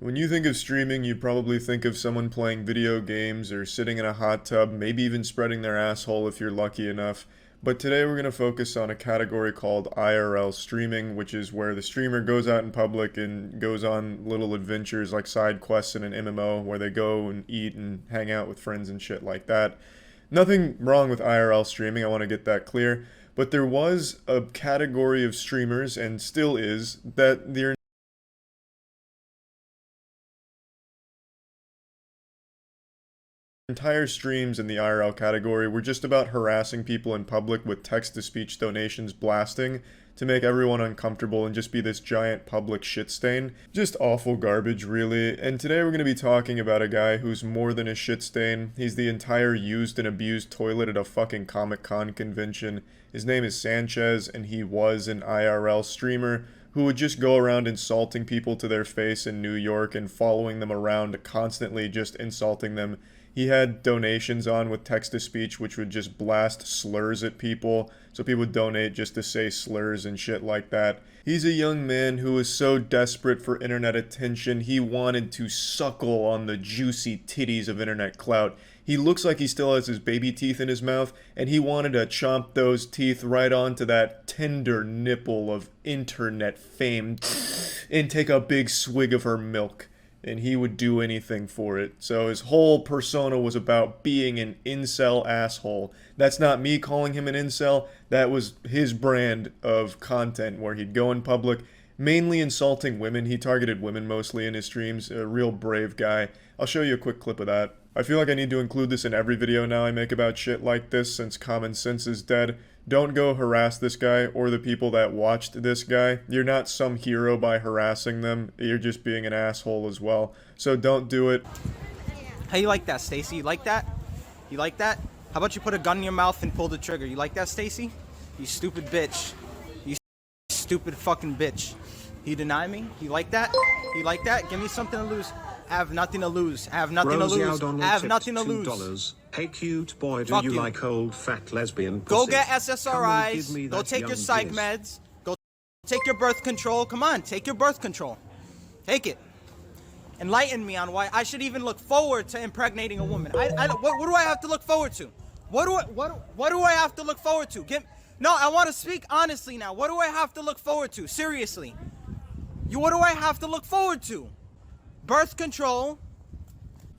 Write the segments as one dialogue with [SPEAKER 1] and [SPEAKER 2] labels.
[SPEAKER 1] When you think of streaming, you probably think of someone playing video games or sitting in a hot tub, maybe even spreading their asshole if you're lucky enough. But today we're going to focus on a category called IRL streaming, which is where the streamer goes out in public and goes on little adventures like side quests in an MMO where they go and eat and hang out with friends and shit like that. Nothing wrong with IRL streaming, I want to get that clear. But there was a category of streamers, and still is, that their entire streams in the IRL category were just about harassing people in public with text-to-speech donations blasting to make everyone uncomfortable and just be this giant public shit stain. Just awful garbage, really. And today we're going to be talking about a guy who's more than a shit stain. He's the entire used and abused toilet at a fucking Comic-Con convention. His name is Sanchez, and he was an IRL streamer who would just go around insulting people to their face in New York and following them around, constantly just insulting them. He had donations on with text-to-speech, which would just blast slurs at people, so people would donate just to say slurs and shit like that. He's a young man who was so desperate for internet attention, he wanted to suckle on the juicy titties of internet clout. He looks like he still has his baby teeth in his mouth, and he wanted to chomp those teeth right onto that tender nipple of internet fame and take a big swig of her milk. And he would do anything for it. So his whole persona was about being an incel asshole. That's not me calling him an incel. That was his brand of content where he'd go in public, mainly insulting women. He targeted women mostly in his streams. A real brave guy. I'll show you a quick clip of that. I feel like I need to include this in every video now I make about shit like this since common sense is dead. Don't go harass this guy or the people that watched this guy. You're not some hero by harassing them. You're just being an asshole as well. So don't do it.
[SPEAKER 2] How you like that, Stacy? You like that? You like that? How about you put a gun in your mouth and pull the trigger? You like that, Stacy? You stupid bitch. You stupid fucking bitch. You deny me? You like that? You like that? Give me something to lose. I have nothing to lose. I have nothing to lose. I have nothing to lose.
[SPEAKER 3] Hey cute boy, do
[SPEAKER 2] Fuck
[SPEAKER 3] you
[SPEAKER 2] you.
[SPEAKER 3] like old fat lesbian
[SPEAKER 2] Go
[SPEAKER 3] pussy?
[SPEAKER 2] get
[SPEAKER 3] Come and give me
[SPEAKER 2] SSRIs. Go
[SPEAKER 3] that
[SPEAKER 2] take your
[SPEAKER 3] young
[SPEAKER 2] psych
[SPEAKER 3] jizz.
[SPEAKER 2] meds. Go take your birth control. Come on, take your birth control. Take it. Enlighten me on why I should even look forward to impregnating a woman. What do I have to look forward to? What do I have to look forward to? No, I want to speak honestly now. What do I have to look forward to? Seriously. What do I have to look forward to? Birth control.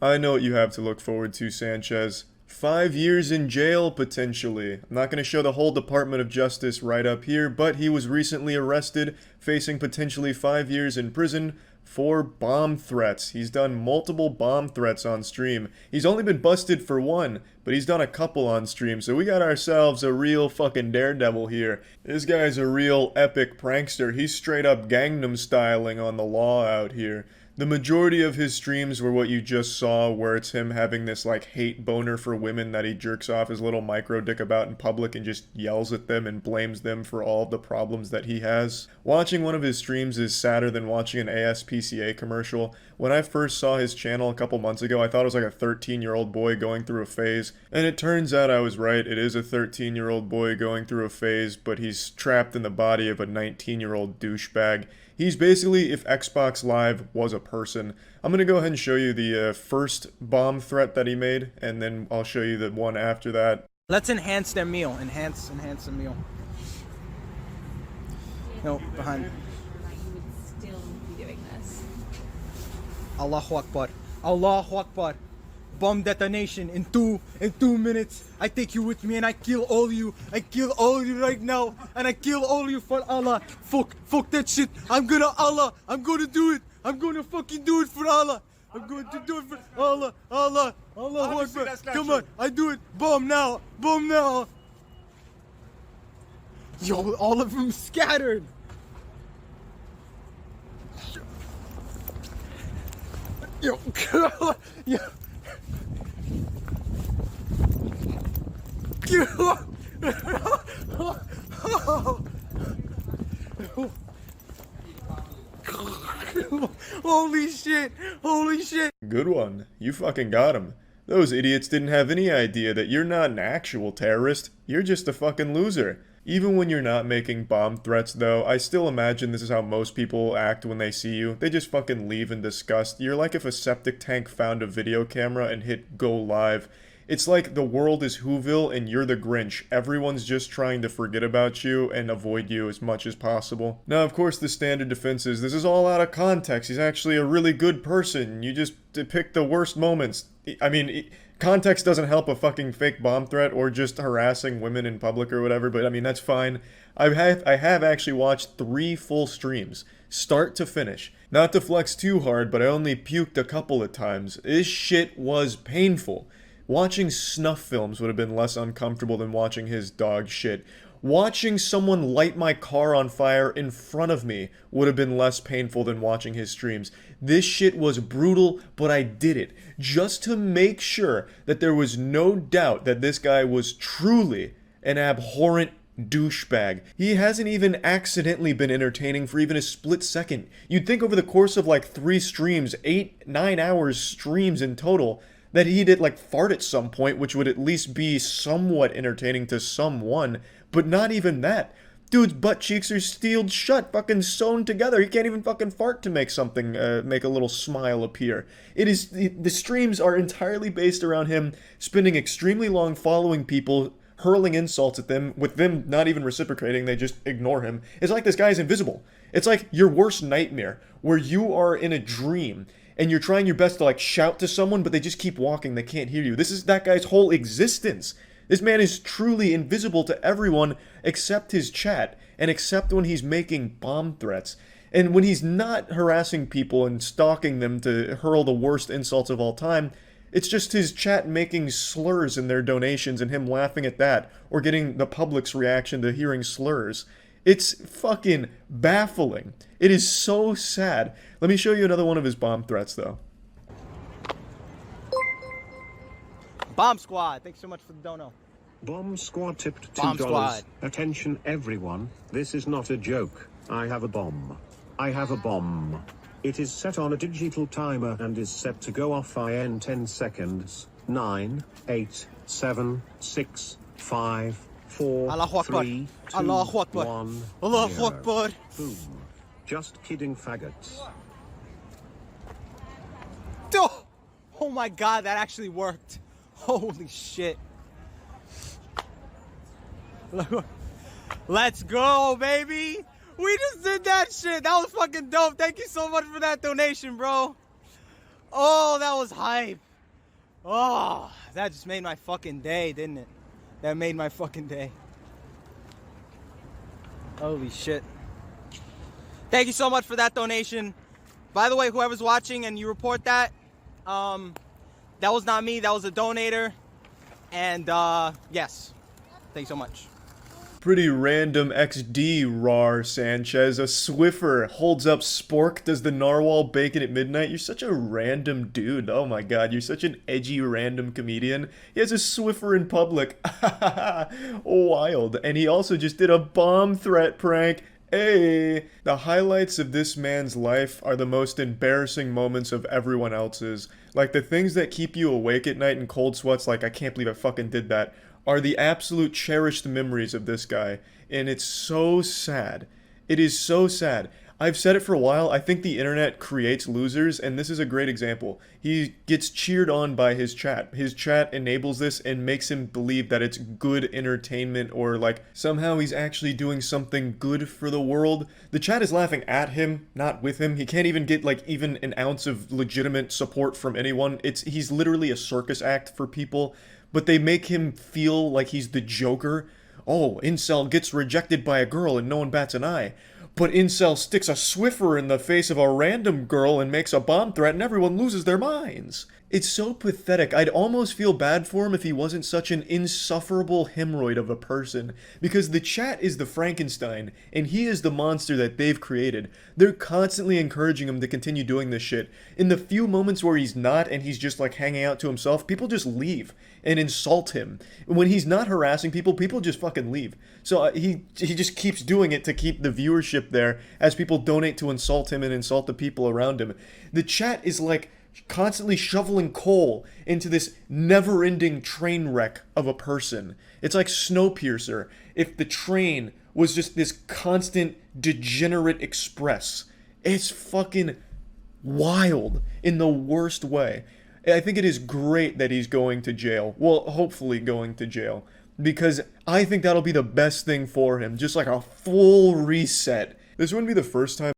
[SPEAKER 1] I know what you have to look forward to, Sanchez. 5 years in jail, potentially. I'm not going to show the whole Department of Justice right up here, but he was recently arrested, facing potentially 5 years in prison for bomb threats. He's done multiple bomb threats on stream. He's only been busted for one, but he's done a couple on stream, so we got ourselves a real fucking daredevil here. This guy's a real epic prankster. He's straight up Gangnam styling on the law out here. The majority of his streams were what you just saw, where it's him having this like hate boner for women that he jerks off his little micro dick about in public and just yells at them and blames them for all of the problems that he has. Watching one of his streams is sadder than watching an ASPCA commercial. When I first saw his channel a couple months ago, I thought it was like a 13-year-old boy going through a phase, and it turns out I was right. It is a 13-year-old boy going through a phase, but he's trapped in the body of a 19-year-old douchebag. He's basically if Xbox Live was a person. I'm gonna go ahead and show you the first bomb threat that he made, and then I'll show you the one after that.
[SPEAKER 2] Let's enhance their meal. Enhance the meal. No, behind.
[SPEAKER 4] You would still be doing this.
[SPEAKER 2] Allahu Akbar. Allahu Akbar. Bomb detonation in two minutes. I take you with me and I kill all you. I kill all you right now. And I kill all you for Allah. Fuck that shit. I'm gonna do it. I'm gonna fucking do it for Allah. I'm going to do it for Allah. Allahu Akbar. Come on, I do it. Bomb now. Yo, all of them scattered. Yo, yo. Holy shit.
[SPEAKER 1] Good one. You fucking got him. Those idiots didn't have any idea that you're not an actual terrorist. You're just a fucking loser. Even when you're not making bomb threats, though, I still imagine this is how most people act when they see you. They just fucking leave in disgust. You're like if a septic tank found a video camera and hit go live. It's like the world is Whoville and you're the Grinch. Everyone's just trying to forget about you and avoid you as much as possible. Now, of course, the standard defense is this is all out of context. He's actually a really good person. You just pick the worst moments. I mean, context doesn't help a fucking fake bomb threat or just harassing women in public or whatever, but I mean, that's fine. I have actually watched 3 full streams, start to finish. Not to flex too hard, but I only puked a couple of times. This shit was painful. Watching snuff films would have been less uncomfortable than watching his dog shit. Watching someone light my car on fire in front of me would have been less painful than watching his streams. This shit was brutal, but I did it just to make sure that there was no doubt that this guy was truly an abhorrent douchebag. He hasn't even accidentally been entertaining for even a split second. You'd think over the course of like 3 streams, 8-9 hours streams in total, that he did like fart at some point, which would at least be somewhat entertaining to someone, but not even that. Dude's butt cheeks are sealed shut, fucking sewn together. He can't even fucking fart to make something, make a little smile appear. The streams are entirely based around him spending extremely long following people, hurling insults at them, with them not even reciprocating, they just ignore him. It's like this guy's invisible. It's like your worst nightmare, where you are in a dream, and you're trying your best to like shout to someone, but they just keep walking, they can't hear you. This is that guy's whole existence. This man is truly invisible to everyone except his chat, and except when he's making bomb threats. And when he's not harassing people and stalking them to hurl the worst insults of all time, it's just his chat making slurs in their donations and him laughing at that, or getting the public's reaction to hearing slurs. It's fucking baffling. It is so sad. Let me show you another one of his bomb threats, though.
[SPEAKER 2] Bomb Squad, thanks so much for the dono.
[SPEAKER 3] Bomb Squad tipped $2.
[SPEAKER 2] Bomb Squad.
[SPEAKER 3] Attention everyone, this is not a joke. I have a bomb. I have a bomb. It is set on a digital timer and is set to go off in 10 seconds. 9, 8, 7, 6, 5, 4,
[SPEAKER 2] Allahu Akbar.
[SPEAKER 3] 3, 2,
[SPEAKER 2] Allahu Akbar.
[SPEAKER 3] 1,
[SPEAKER 2] Allahu
[SPEAKER 3] 0.
[SPEAKER 2] Akbar.
[SPEAKER 3] Boom. Just kidding, faggots.
[SPEAKER 2] Oh my god, that actually worked. Holy shit. Let's go, baby. We just did that shit. That was fucking dope. Thank you so much for that donation, bro. Oh, that was hype. Oh, that just made my fucking day, didn't it? That made my fucking day. Holy shit. Thank you so much for that donation. By the way, whoever's watching and you report that, that was not me, that was a donator. And yes, thanks so much.
[SPEAKER 1] Pretty random XD, Rar Sanchez. A Swiffer holds up Spork, does the narwhal bacon at midnight. You're such a random dude. Oh my god, you're such an edgy random comedian. He has a Swiffer in public. Wild. And he also just did a bomb threat prank. Hey! The highlights of this man's life are the most embarrassing moments of everyone else's. Like the things that keep you awake at night in cold sweats, like I can't believe I fucking did that, are the absolute cherished memories of this guy. And it's so sad. It is so sad. I've said it for a while, I think the internet creates losers, and this is a great example. He gets cheered on by his chat. His chat enables this and makes him believe that it's good entertainment, or like somehow he's actually doing something good for the world. The chat is laughing at him, not with him. He can't even get like even an ounce of legitimate support from anyone. He's literally a circus act for people, but they make him feel like he's the Joker. Oh, incel gets rejected by a girl and no one bats an eye. But incel sticks a Swiffer in the face of a random girl and makes a bomb threat and everyone loses their minds. It's so pathetic. I'd almost feel bad for him if he wasn't such an insufferable hemorrhoid of a person. Because the chat is the Frankenstein, and he is the monster that they've created. They're constantly encouraging him to continue doing this shit. In the few moments where he's not and he's just like hanging out to himself, people just leave and insult him. When he's not harassing people, people just fucking leave. So he just keeps doing it to keep the viewership there as people donate to insult him and insult the people around him. The chat is like constantly shoveling coal into this never-ending train wreck of a person. It's like Snowpiercer if the train was just this constant degenerate express. It's fucking wild in the worst way. I think it is great that he's going to jail. Well, hopefully going to jail. Because I think that'll be the best thing for him. Just like a full reset. This wouldn't be the first time.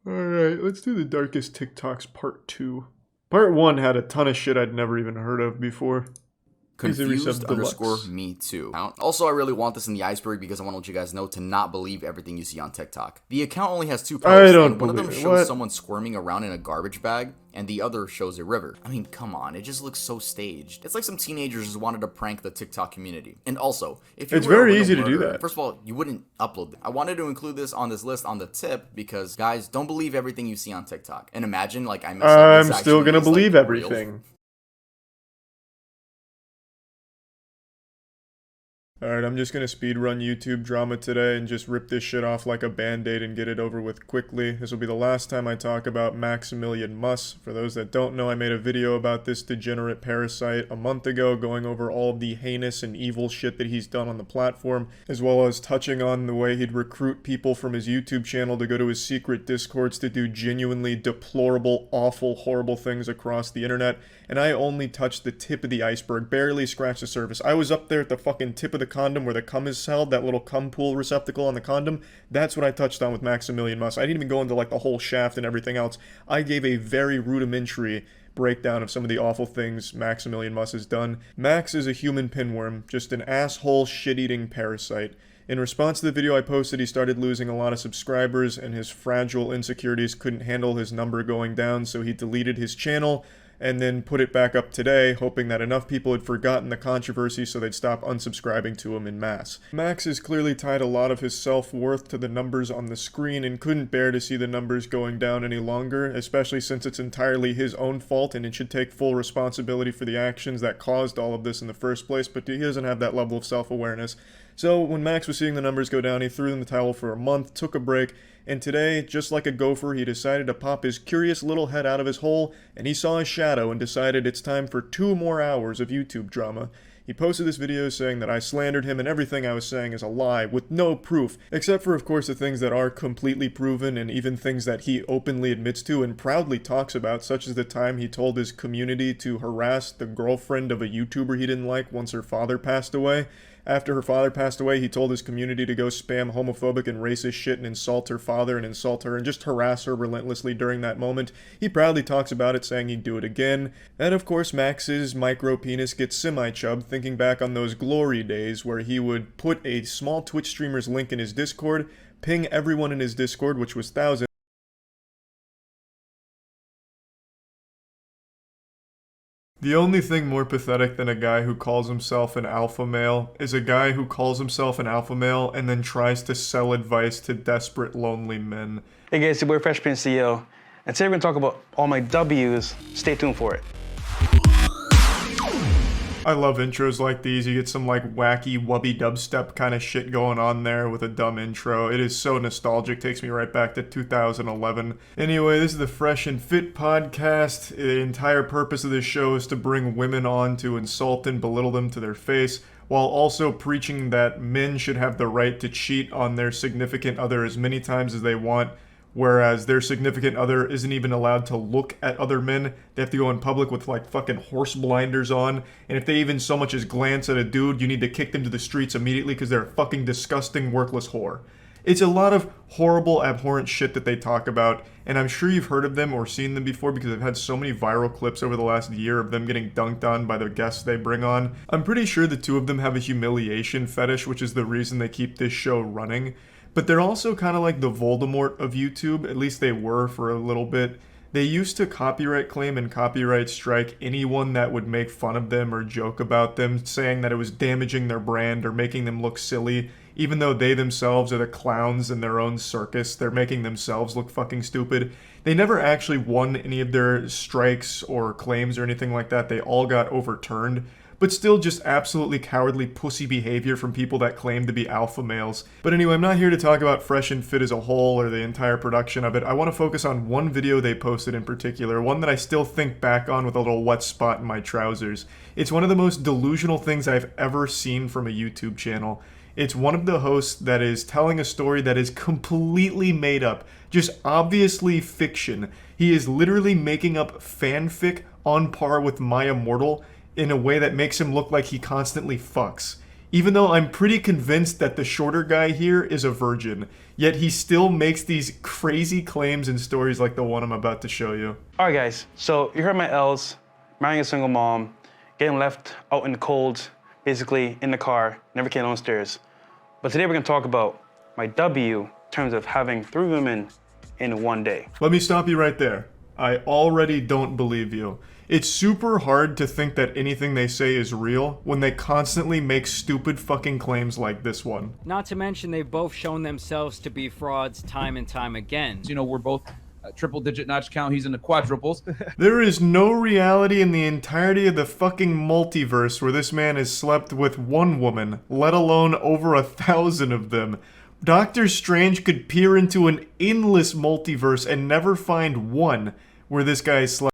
[SPEAKER 1] Alright, let's do the darkest TikToks part 2. Part 1 had a ton of shit I'd never even heard of before.
[SPEAKER 5] Confused underscore me too. Also, I really want this in the iceberg because I want to let you guys know to not believe everything you see on TikTok. The account only has 2 posts,
[SPEAKER 1] I don't
[SPEAKER 5] and one of them
[SPEAKER 1] believe it.
[SPEAKER 5] shows
[SPEAKER 1] What?
[SPEAKER 5] someone squirming around in a garbage bag, and the other shows a river. I mean, come on, it just looks so staged. It's like some teenagers just wanted to prank the TikTok community. And also, if you
[SPEAKER 1] It's
[SPEAKER 5] were a
[SPEAKER 1] very
[SPEAKER 5] real
[SPEAKER 1] easy to do
[SPEAKER 5] murderer,
[SPEAKER 1] that.
[SPEAKER 5] First of all, you wouldn't upload it. I wanted to include this on this list on the tip because, guys, don't believe everything you see on TikTok. And imagine, like, I mess up,
[SPEAKER 1] I'm
[SPEAKER 5] this
[SPEAKER 1] still
[SPEAKER 5] actually
[SPEAKER 1] gonna
[SPEAKER 5] is, like,
[SPEAKER 1] believe
[SPEAKER 5] real.
[SPEAKER 1] everything. Alright, I'm just gonna speedrun YouTube drama today and just rip this shit off like a band-aid and get it over with quickly. This will be the last time I talk about Maximilian Muss. For those that don't know, I made a video about this degenerate parasite a month ago, going over all of the heinous and evil shit that he's done on the platform, as well as touching on the way he'd recruit people from his YouTube channel to go to his secret discords to do genuinely deplorable, awful, horrible things across the internet. And I only touched the tip of the iceberg, barely scratched the surface. I was up there at the fucking tip of the condom where the cum is held, that little cum pool receptacle on the condom. That's what I touched on with Maximilian Muss. I didn't even go into like the whole shaft and everything else. I gave a very rudimentary breakdown of some of the awful things Maximilian Muss has done. Max is a human pinworm, just an asshole shit-eating parasite. In response to the video I posted, he started losing a lot of subscribers and his fragile insecurities couldn't handle his number going down, so he deleted his channel and then put it back up today, hoping that enough people had forgotten the controversy so they'd stop unsubscribing to him en masse. Max has clearly tied a lot of his self-worth to the numbers on the screen and couldn't bear to see the numbers going down any longer, especially since it's entirely his own fault and it should take full responsibility for the actions that caused all of this in the first place, but he doesn't have that level of self-awareness. So when Max was seeing the numbers go down, he threw in the towel for a month, took a break, and today, just like a gopher, he decided to pop his curious little head out of his hole, and he saw a shadow and decided it's time for 2 more hours of YouTube drama. He posted this video saying that I slandered him and everything I was saying is a lie, with no proof, except for of course the things that are completely proven and even things that he openly admits to and proudly talks about, such as the time he told his community to harass the girlfriend of a YouTuber he didn't like once her father passed away. After her father passed away, he told his community to go spam homophobic and racist shit and insult her father and insult her and just harass her relentlessly during that moment. He proudly talks about it, saying he'd do it again. And of course, Max's micro penis gets semi-chubbed, thinking back on those glory days where he would put a small Twitch streamer's link in his Discord, ping everyone in his Discord, which was thousands. The only thing more pathetic than a guy who calls himself an alpha male is a guy who calls himself an alpha male and then tries to sell advice to desperate, lonely men.
[SPEAKER 6] Hey guys, it's your boy Fresh Prince CEO, and today we're gonna talk about all my W's. Stay tuned for it.
[SPEAKER 1] I love intros like these. You get some like wacky wubby dubstep kind of shit going on there with a dumb intro. It is so nostalgic. Takes me right back to 2011. Anyway, this is the Fresh and Fit podcast. The entire purpose of this show is to bring women on to insult and belittle them to their face, while also preaching that men should have the right to cheat on their significant other as many times as they want, whereas their significant other isn't even allowed to look at other men. They have to go in public with like fucking horse blinders on, and if they even so much as glance at a dude, you need to kick them to the streets immediately because they're a fucking disgusting, worthless whore. It's a lot of horrible, abhorrent shit that they talk about, and I'm sure you've heard of them or seen them before because I've had so many viral clips over the last year of them getting dunked on by the guests they bring on. I'm pretty sure the two of them have a humiliation fetish, which is the reason they keep this show running. But they're also kind of like the Voldemort of YouTube, at least they were for a little bit. They used to copyright claim and copyright strike anyone that would make fun of them or joke about them, saying that it was damaging their brand or making them look silly, even though they themselves are the clowns in their own circus. They're making themselves look fucking stupid. They never actually won any of their strikes or claims or anything like that. They all got overturned. But still just absolutely cowardly pussy behavior from people that claim to be alpha males. But anyway, I'm not here to talk about Fresh and Fit as a whole or the entire production of it. I want to focus on one video they posted in particular, one that I still think back on with a little wet spot in my trousers. It's one of the most delusional things I've ever seen from a YouTube channel. It's one of the hosts that is telling a story that is completely made up, just obviously fiction. He is literally making up fanfic on par with Maya Mortal in a way that makes him look like he constantly fucks. Even though I'm pretty convinced that the shorter guy here is a virgin, yet he still makes these crazy claims and stories like the one I'm about to show you.
[SPEAKER 6] Alright guys, so you heard my L's, marrying a single mom, getting left out in the cold, basically in the car, never came downstairs. But today we're gonna talk about my W in terms of having 3 women in one day.
[SPEAKER 1] Let me stop you right there. I already don't believe you. It's super hard to think that anything they say is real when they constantly make stupid fucking claims like this one.
[SPEAKER 7] Not to mention they've both shown themselves to be frauds time and time again.
[SPEAKER 8] You know, we're both triple-digit notch count. He's in the quadruples.
[SPEAKER 1] There is no reality in the entirety of the fucking multiverse where this man has slept with one woman, let alone over 1,000 of them. Doctor Strange could peer into an endless multiverse and never find one where this guy slept.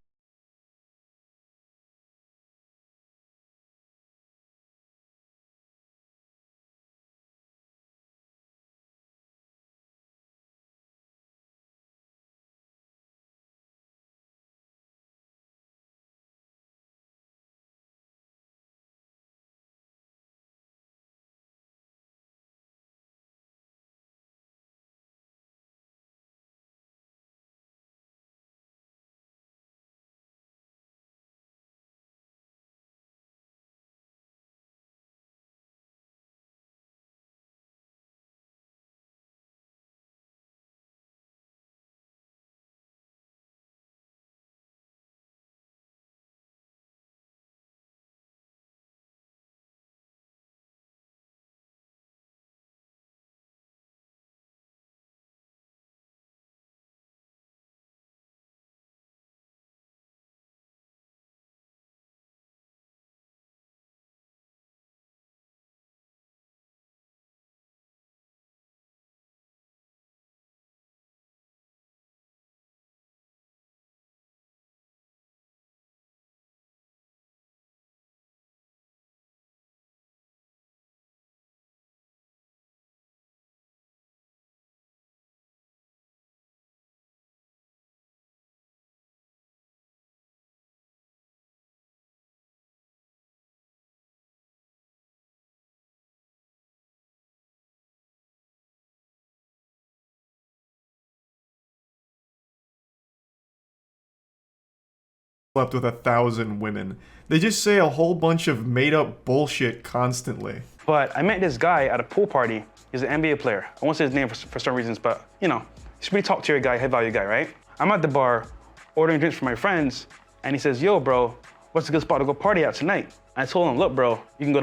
[SPEAKER 1] Slept with 1,000 women. They just say a whole bunch of made-up bullshit constantly.
[SPEAKER 6] But I met this guy at a pool party. He's an NBA player. I won't say his name for some reasons, but you know, he's a pretty top-tier guy, high-value guy, right? I'm at the bar ordering drinks for my friends, and he says, "Yo, bro, what's a good spot to go party at tonight?" I told him, "Look, bro, you can go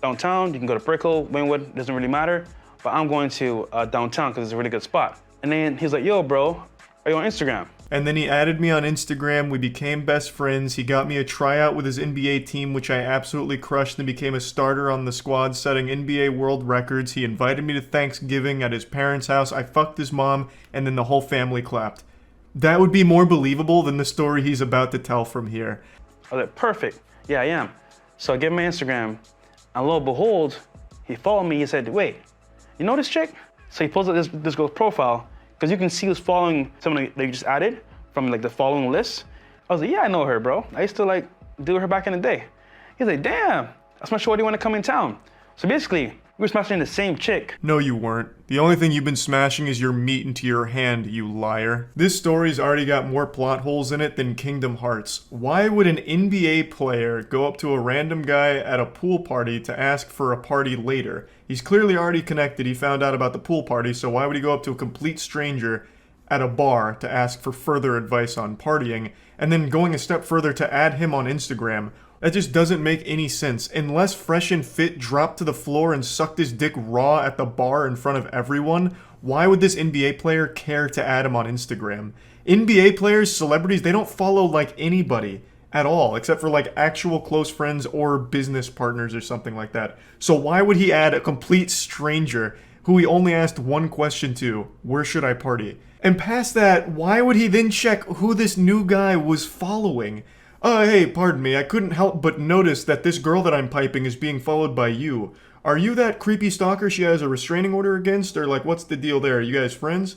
[SPEAKER 6] downtown, you can go to Brickell, Wynwood, doesn't really matter, but I'm going to downtown because it's a really good spot." And then he's like, "Yo, bro, are you on Instagram?"
[SPEAKER 1] And then he added me on Instagram, we became best friends, he got me a tryout with his NBA team, which I absolutely crushed, and became a starter on the squad, setting NBA world records. He invited me to Thanksgiving at his parents' house, I fucked his mom, and then the whole family clapped. That would be more believable than the story he's about to tell from here.
[SPEAKER 6] I was like, "Perfect, yeah, I am." So I give him my Instagram, and lo and behold, he followed me, he said, "Wait, you know this chick?" So he pulls up this girl's profile, because you can see who's following someone that you just added from like the following list. I was like, "Yeah, I know her, bro. I used to like do her back in the day." He's like, "Damn, that's my shorty want to come in town." So basically, we were smashing the same chick.
[SPEAKER 1] No, you weren't. The only thing you've been smashing is your meat into your hand, you liar. This story's already got more plot holes in it than Kingdom Hearts. Why would an NBA player go up to a random guy at a pool party to ask for a party later? He's clearly already connected, he found out about the pool party, so why would he go up to a complete stranger at a bar to ask for further advice on partying, and then going a step further to add him on Instagram. That just doesn't make any sense. Unless Fresh and Fit dropped to the floor and sucked his dick raw at the bar in front of everyone, why would this NBA player care to add him on Instagram? NBA players, celebrities, they don't follow like anybody at all, except for like actual close friends or business partners or something like that. So why would he add a complete stranger who he only asked one question to, where should I party? And past that, why would he then check who this new guy was following? Hey, pardon me, I couldn't help but notice that this girl that I'm piping is being followed by you. Are you that creepy stalker she has a restraining order against? Or like, what's the deal there? Are you guys friends?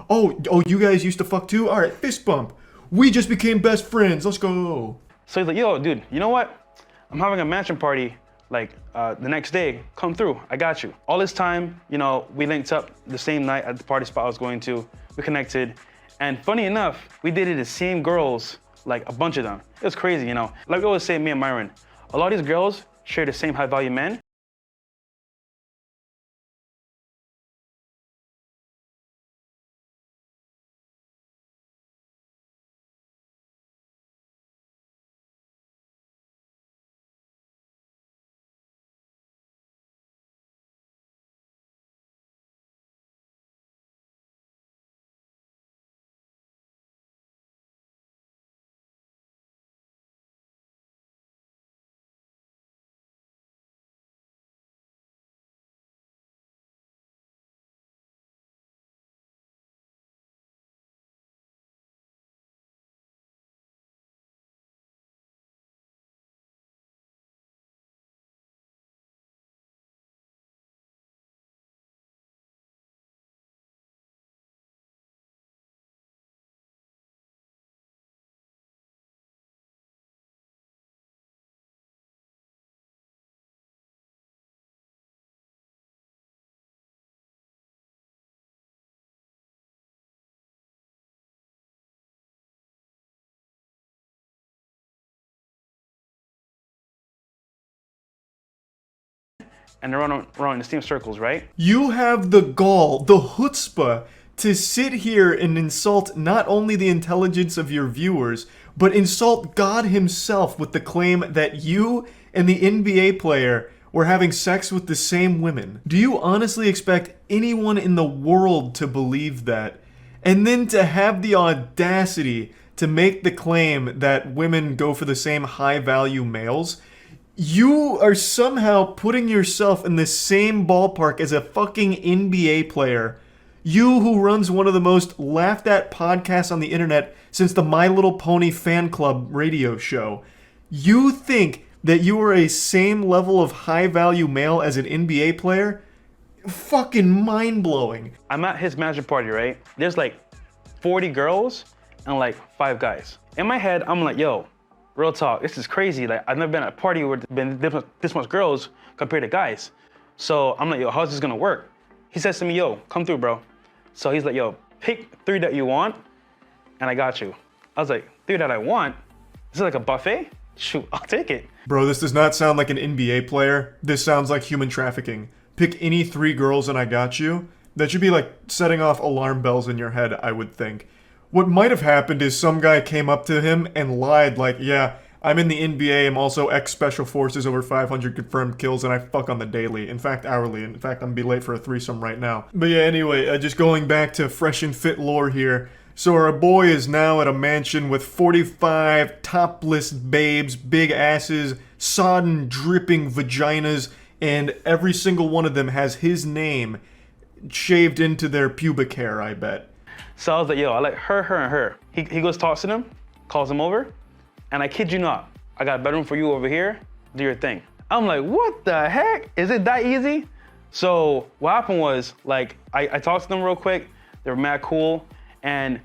[SPEAKER 1] Oh, you guys used to fuck too? Alright, fist bump. We just became best friends, let's go.
[SPEAKER 6] So he's like, yo, dude, you know what? I'm having a mansion party, like, the next day. Come through, I got you. All this time, you know, we linked up the same night at the party spot I was going to. We connected. And funny enough, we dated the same girls, like a bunch of them. It was crazy, you know. Like we always say, me and Myron, a lot of these girls share the same high value men. And they're running the same circles, right?
[SPEAKER 1] You have the gall, the chutzpah, to sit here and insult not only the intelligence of your viewers, but insult God himself with the claim that you and the NBA player were having sex with the same women. Do you honestly expect anyone in the world to believe that? And then to have the audacity to make the claim that women go for the same high-value males? You are somehow putting yourself in the same ballpark as a fucking NBA player. You who runs one of the most laughed at podcasts on the internet since the My Little Pony fan club radio show. You think that you are a same level of high value male as an NBA player? Fucking mind-blowing.
[SPEAKER 6] I'm at his mansion party, right? There's like 40 girls and like 5 guys. In my head, I'm like, yo, real talk, this is crazy. Like, I've never been at a party where there's been this much girls compared to guys. So I'm like, yo, how's this gonna work? He says to me, yo, come through, bro. So he's like, yo, pick 3 that you want, and I got you. I was like, 3 that I want? This is like a buffet? Shoot, I'll take it.
[SPEAKER 1] Bro, this does not sound like an NBA player. This sounds like human trafficking. Pick any 3 girls and I got you. That should be like setting off alarm bells in your head, I would think. What might have happened is some guy came up to him and lied like, yeah, I'm in the NBA, I'm also ex-Special Forces, over 500 confirmed kills, and I fuck on the daily. In fact, hourly. In fact, I'm gonna be late for a threesome right now. But yeah, anyway, just going back to Fresh and Fit lore here. So our boy is now at a mansion with 45 topless babes, big asses, sodden, dripping vaginas, and every single one of them has his name shaved into their pubic hair, I bet.
[SPEAKER 6] So I was like, yo, I like her, and her. He goes, talks to them, calls them over, and I kid you not, I got a bedroom for you over here, do your thing. I'm like, what the heck? Is it that easy? So what happened was, like, I talked to them real quick, they were mad cool, and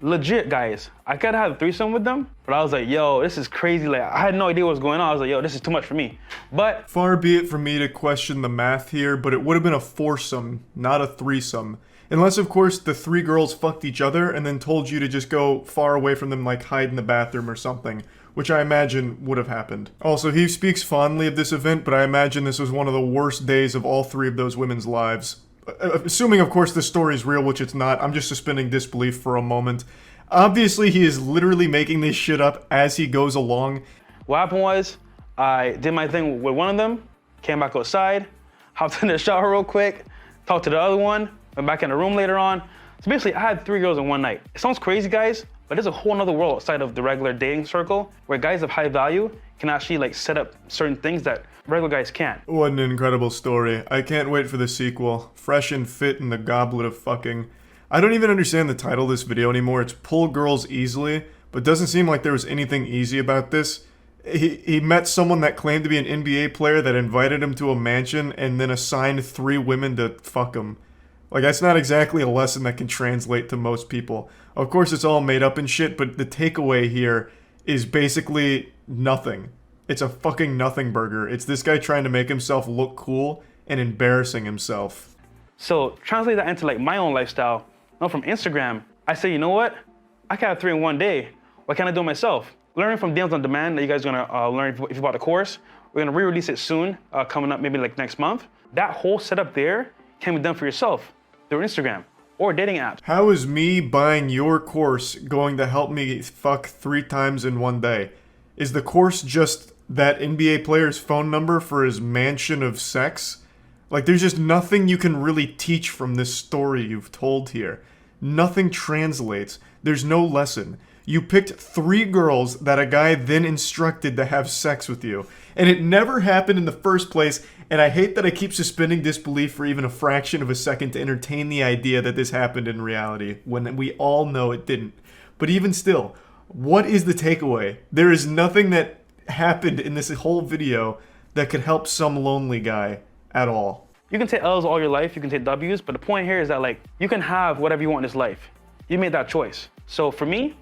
[SPEAKER 6] legit, guys, I could have a threesome with them, but I was like, yo, this is crazy. Like, I had no idea what was going on. I was like, yo, this is too much for me. But
[SPEAKER 1] far be it from me to question the math here, but it would have been a foursome, not a threesome. Unless, of course, the 3 girls fucked each other and then told you to just go far away from them, like hide in the bathroom or something, which I imagine would have happened. Also, he speaks fondly of this event, but I imagine this was one of the worst days of all 3 of those women's lives. assuming of course this story is real, which it's not, I'm just suspending disbelief for a moment. Obviously he is literally making this shit up as he goes along.
[SPEAKER 6] What happened was, I did my thing with one of them, came back outside, hopped in the shower real quick, talked to the other one, went back in the room later on. So basically, I had 3 girls in one night. It sounds crazy, guys, but there's a whole nother world outside of the regular dating circle where guys of high value can actually like set up certain things that regular guys can't.
[SPEAKER 1] What an incredible story. I can't wait for the sequel. Fresh and fit in the goblet of fucking. I don't even understand the title of this video anymore. It's Pull Girls Easily, but doesn't seem like there was anything easy about this. He met someone that claimed to be an NBA player that invited him to a mansion and then assigned 3 women to fuck him. Like, that's not exactly a lesson that can translate to most people. Of course, it's all made up and shit, but the takeaway here is basically nothing. It's a fucking nothing burger. It's this guy trying to make himself look cool and embarrassing himself.
[SPEAKER 6] So translate that into like my own lifestyle. Now from Instagram, I say, you know what? I can have 3 in one day. Why can't I do it myself? Learning from Deals on Demand that you guys are gonna learn if you bought the course. We're gonna re-release it soon, coming up maybe like next month. That whole setup there can be done for yourself through Instagram or dating apps.
[SPEAKER 1] How is me buying your course going to help me fuck 3 times in one day? Is the course just that NBA player's phone number for his mansion of sex? Like, there's just nothing you can really teach from this story you've told here. Nothing translates. There's no lesson. You picked 3 girls that a guy then instructed to have sex with you. And it never happened in the first place, and I hate that I keep suspending disbelief for even a fraction of a second to entertain the idea that this happened in reality, when we all know it didn't. But even still, what is the takeaway? There is nothing that happened in this whole video that could help some lonely guy at all.
[SPEAKER 6] You can take L's all your life, you can take W's, but the point here is that like, you can have whatever you want in this life. You made that choice. So for me,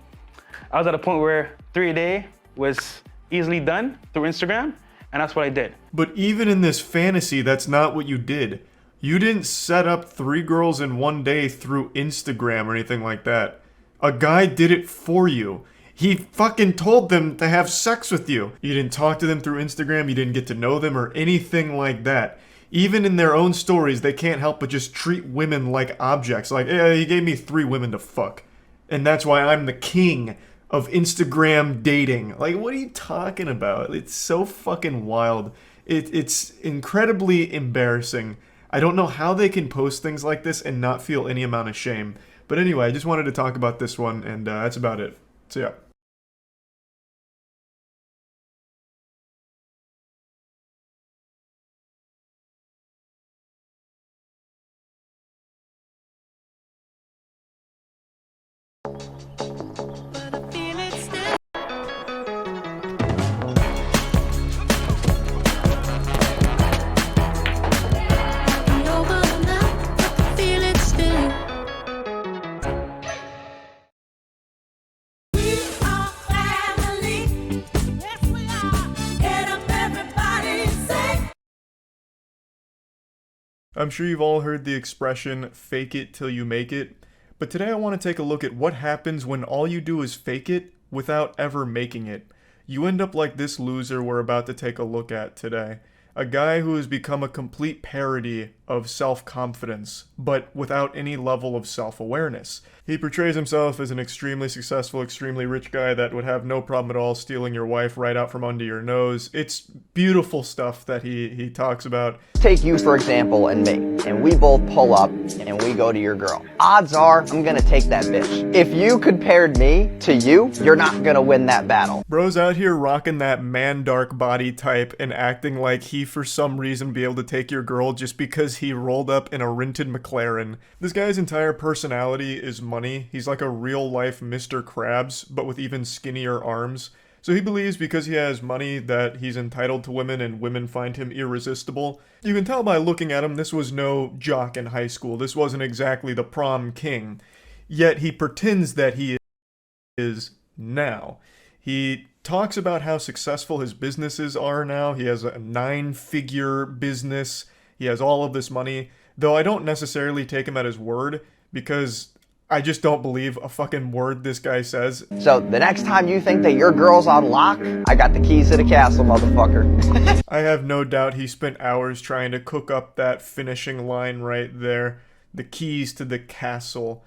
[SPEAKER 6] I was at a point where 3 a day was easily done through Instagram, and that's what I did.
[SPEAKER 1] But even in this fantasy, that's not what you did. You didn't set up 3 girls in one day through Instagram or anything like that. A guy did it for you. He fucking told them to have sex with you. You didn't talk to them through Instagram, you didn't get to know them or anything like that. Even in their own stories, they can't help but just treat women like objects. Like, yeah, he gave me 3 women to fuck. And that's why I'm the king of Instagram dating. Like, what are you talking about? It's so fucking wild. It's incredibly embarrassing. I don't know how they can post things like this and not feel any amount of shame. But anyway, I just wanted to talk about this one, and that's about it. So yeah. I'm sure you've all heard the expression, fake it till you make it, but today I want to take a look at what happens when all you do is fake it without ever making it. You end up like this loser we're about to take a look at today. A guy who has become a complete parody of self-confidence, but without any level of self-awareness. He portrays himself as an extremely successful, extremely rich guy that would have no problem at all stealing your wife right out from under your nose. It's beautiful stuff that he talks about.
[SPEAKER 9] Take you, for example, and me, and we both pull up and we go to your girl. Odds are I'm gonna take that bitch. If you compared me to you, you're not gonna win that battle.
[SPEAKER 1] Bro's out here rocking that man dark body type and acting like he for some reason be able to take your girl just because he rolled up in a rented McLaren. This guy's entire personality is money. He's like a real life Mr. Krabs, but with even skinnier arms. So he believes because he has money that he's entitled to women and women find him irresistible. You can tell by looking at him this was no jock in high school. This wasn't exactly the prom king. Yet he pretends that he is now. He talks about how successful his businesses are now. He has a 9-figure business. He has all of this money. Though I don't necessarily take him at his word, because I just don't believe a fucking word this guy says.
[SPEAKER 9] So the next time you think that your girl's on lock, I got the keys to the castle, motherfucker.
[SPEAKER 1] I have no doubt he spent hours trying to cook up that finishing line right there. The keys to the castle.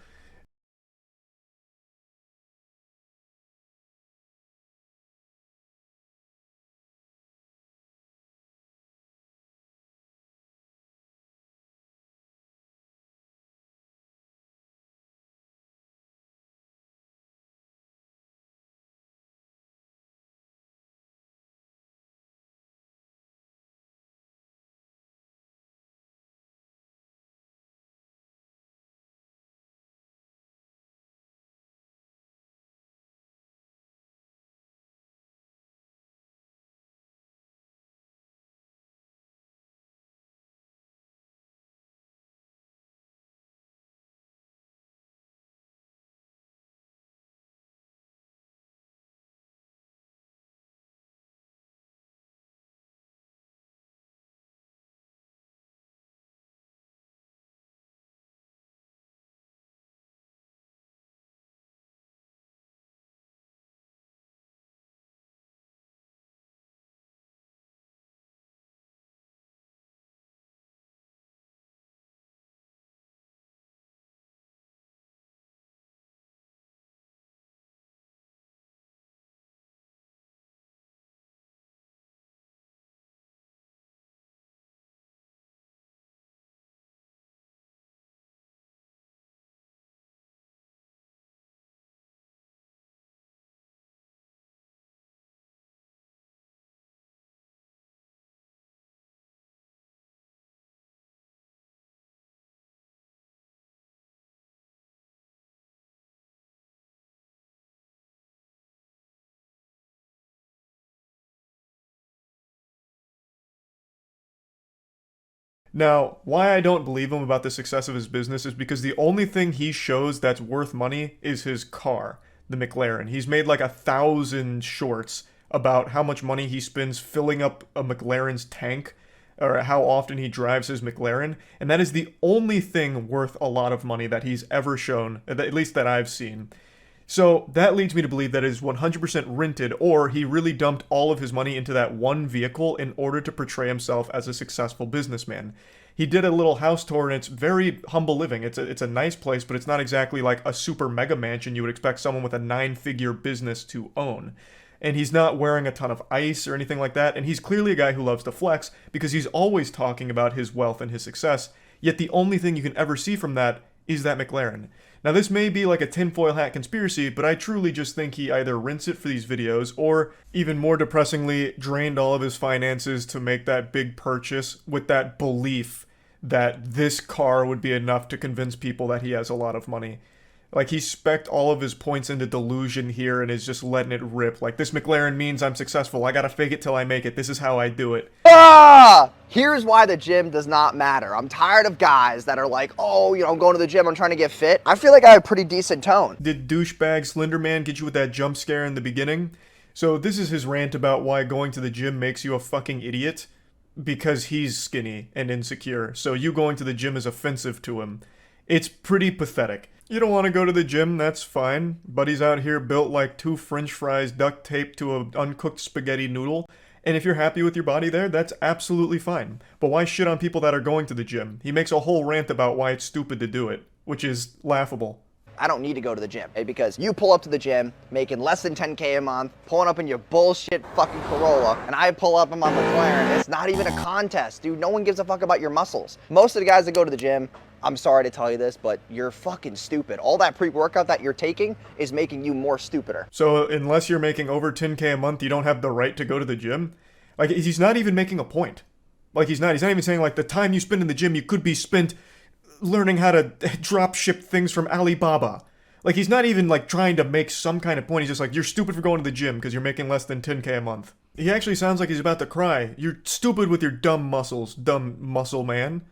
[SPEAKER 1] Now, why I don't believe him about the success of his business is because the only thing he shows that's worth money is his car, the McLaren. He's made like 1,000 shorts about how much money he spends filling up a McLaren's tank, or how often he drives his McLaren, and that is the only thing worth a lot of money that he's ever shown, at least that I've seen. So that leads me to believe that it is 100% rented, or he really dumped all of his money into that one vehicle in order to portray himself as a successful businessman. He did a little house tour, and it's very humble living. It's a nice place, but it's not exactly like a super mega mansion you would expect someone with a 9-figure business to own. And he's not wearing a ton of ice or anything like that, and he's clearly a guy who loves to flex because he's always talking about his wealth and his success, yet the only thing you can ever see from that is that McLaren. Now this may be like a tinfoil hat conspiracy, but I truly just think he either rents it for these videos, or even more depressingly, drained all of his finances to make that big purchase with that belief that this car would be enough to convince people that he has a lot of money. Like, he specced all of his points into delusion here and is just letting it rip. Like, this McLaren means I'm successful. I gotta fake it till I make it. This is how I do it.
[SPEAKER 9] Here's why the gym does not matter. I'm tired of guys that are like, oh, you know, I'm going to the gym, I'm trying to get fit. I feel like I have a pretty decent tone.
[SPEAKER 1] Did douchebag Slenderman get you with that jump scare in the beginning? So this is his rant about why going to the gym makes you a fucking idiot. Because he's skinny and insecure, so you going to the gym is offensive to him. It's pretty pathetic. You don't want to go to the gym, that's fine. Buddy's out here built like 2 french fries duct taped to an uncooked spaghetti noodle. And if you're happy with your body there, that's absolutely fine. But why shit on people that are going to the gym? He makes a whole rant about why it's stupid to do it, which is laughable.
[SPEAKER 9] I don't need to go to the gym, because you pull up to the gym making less than 10K a month, pulling up in your bullshit fucking Corolla, and I pull up in my McLaren. It's not even a contest, dude. No one gives a fuck about your muscles. Most of the guys that go to the gym, I'm sorry to tell you this, but you're fucking stupid. All that pre-workout that you're taking is making you more stupider.
[SPEAKER 1] So unless you're making over 10K a month, you don't have the right to go to the gym? Like, he's not even making a point. Like, he's not even saying, like, the time you spend in the gym, you could be spent learning how to drop ship things from Alibaba. Like, he's not even like trying to make some kind of point. He's just like, you're stupid for going to the gym because you're making less than 10K a month. He actually sounds like he's about to cry. You're stupid with your dumb muscles, dumb muscle man.